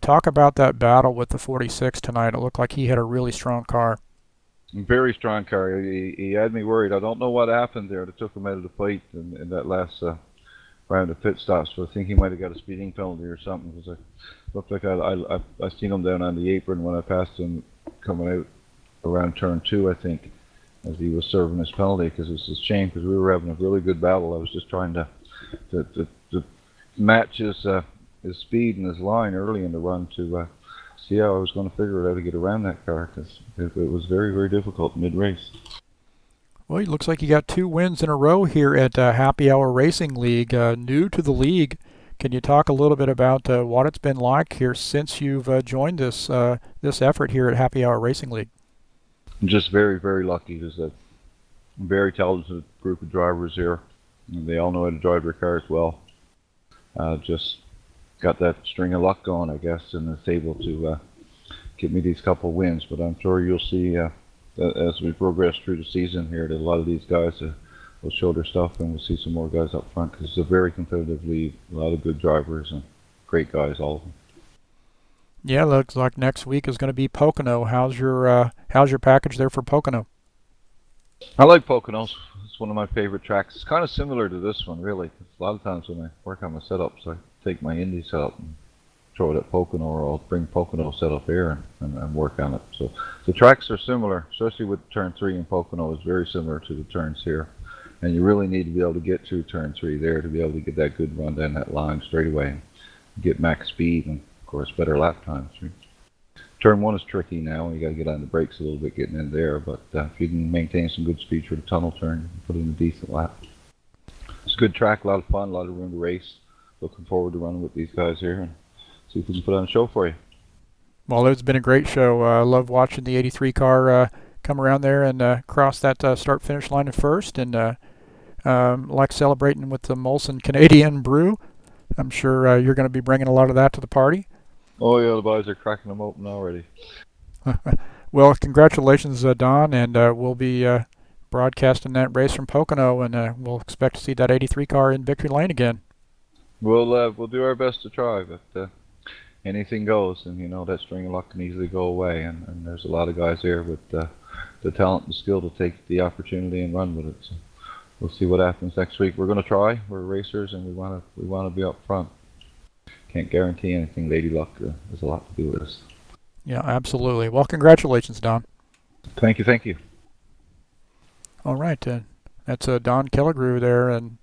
talk about that battle with the 46 tonight. It looked like he had a really strong car. Very strong car. He had me worried. I don't know what happened there that took him out of the fight in that last round of pit stops. But I think he might have got a speeding penalty or something, because it looked like I seen him down on the apron when I passed him coming out around turn 2, I think, as he was serving his penalty, because it's a shame, because we were having a really good battle. I was just trying to match his speed and his line early in the run to see how I was going to figure it out to get around that car, because it was very, very difficult mid-race. Well, it looks like you got 2 wins in a row here at Happy Hour Racing League. New to the league, can you talk a little bit about what it's been like here since you've joined this effort here at Happy Hour Racing League? I'm just very, very lucky. There's a very talented group of drivers here, and they all know how to drive their cars well. Just got that string of luck going, I guess, and it's able to give me these couple wins. But I'm sure you'll see as we progress through the season here that a lot of these guys will show their stuff, and we'll see some more guys up front, because it's a very competitive league. A lot of good drivers and great guys, all of them. Yeah, looks like next week is going to be Pocono. How's your package there for Pocono? I like Poconos. It's one of my favorite tracks. It's kind of similar to this one, really. A lot of times when I work on my setups, I take my Indy setup and throw it at Pocono, or I'll bring Pocono setup here and work on it. So the tracks are similar, especially with turn 3 in Pocono is very similar to the turns here. And you really need to be able to get through turn 3 there to be able to get that good run down that line straight away, get max speed, and of course better lap times. Turn 1 is tricky now. You got to get on the brakes a little bit getting in there, but if you can maintain some good speed for the tunnel turn, you can put in a decent lap. It's a good track, a lot of fun, a lot of room to race. Looking forward to running with these guys here and see if we can put on a show for you. Well, it's been a great show. I love watching the 83 car come around there and cross that start-finish line at first, and like celebrating with the Molson Canadian Brew. I'm sure you're going to be bringing a lot of that to the party. Oh yeah, the boys are cracking them open already. Well, congratulations, Don, and we'll be broadcasting that race from Pocono, and we'll expect to see that 83 car in Victory Lane again. We'll do our best to try, but anything goes, and that string of luck can easily go away, and there's a lot of guys here with the talent and skill to take the opportunity and run with it. So we'll see what happens next week. We're going to try. We're racers, and we want to be up front. Can't guarantee anything. Lady luck has a lot to do with us. Yeah, absolutely. Well, congratulations, Don. Thank you. All right, that's Don Killigrew there, and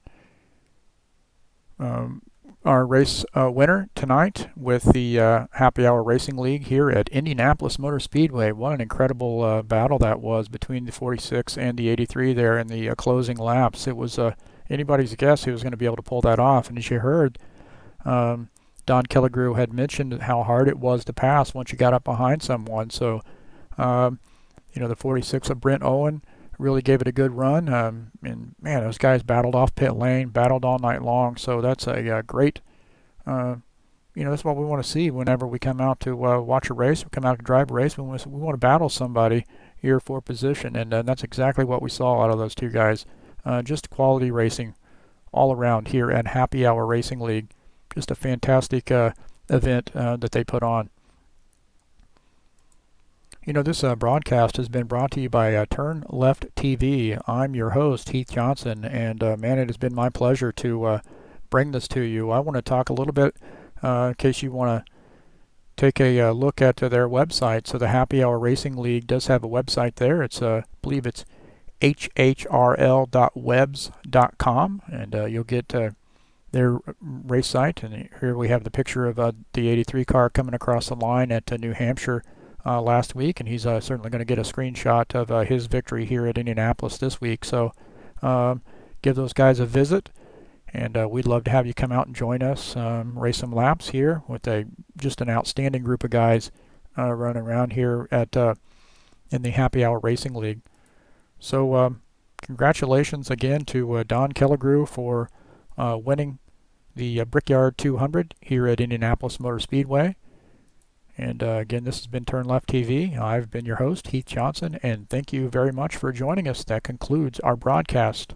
our race winner tonight with the Happy Hour Racing League here at Indianapolis Motor Speedway. What an incredible battle that was between the 46 and the 83 there in the closing laps. It was anybody's guess who was going to be able to pull that off, and as you heard, Don Killigrew had mentioned how hard it was to pass once you got up behind someone. So, the 46 of Brent Owen really gave it a good run. And man, those guys battled off pit lane, battled all night long. So that's a great, that's what we want to see whenever we come out to watch a race, we come out to drive a race. We want to battle somebody here for position. And that's exactly what we saw out of those two guys. Just quality racing all around here at Happy Hour Racing League. Just a fantastic event that they put on. This broadcast has been brought to you by TurnLeftTV. I'm your host, Heath Johnson, and man, it has been my pleasure to bring this to you. I want to talk a little bit, in case you want to take a look at their website. So the Happy Hour Racing League does have a website there. It's I believe it's hhrl.webs.com, and you'll get their race site. And here we have the picture of the 83 car coming across the line at New Hampshire last week, and he's certainly going to get a screenshot of his victory here at Indianapolis this week. So give those guys a visit, and we'd love to have you come out and join us, race some laps here with just an outstanding group of guys running around here at in the Happy Hour Racing League. So congratulations again to Don Kelligrew for winning the Brickyard 200 here at Indianapolis Motor Speedway. And again, this has been Turn Left TV. I've been your host, Heath Johnson, and thank you very much for joining us. That concludes our broadcast.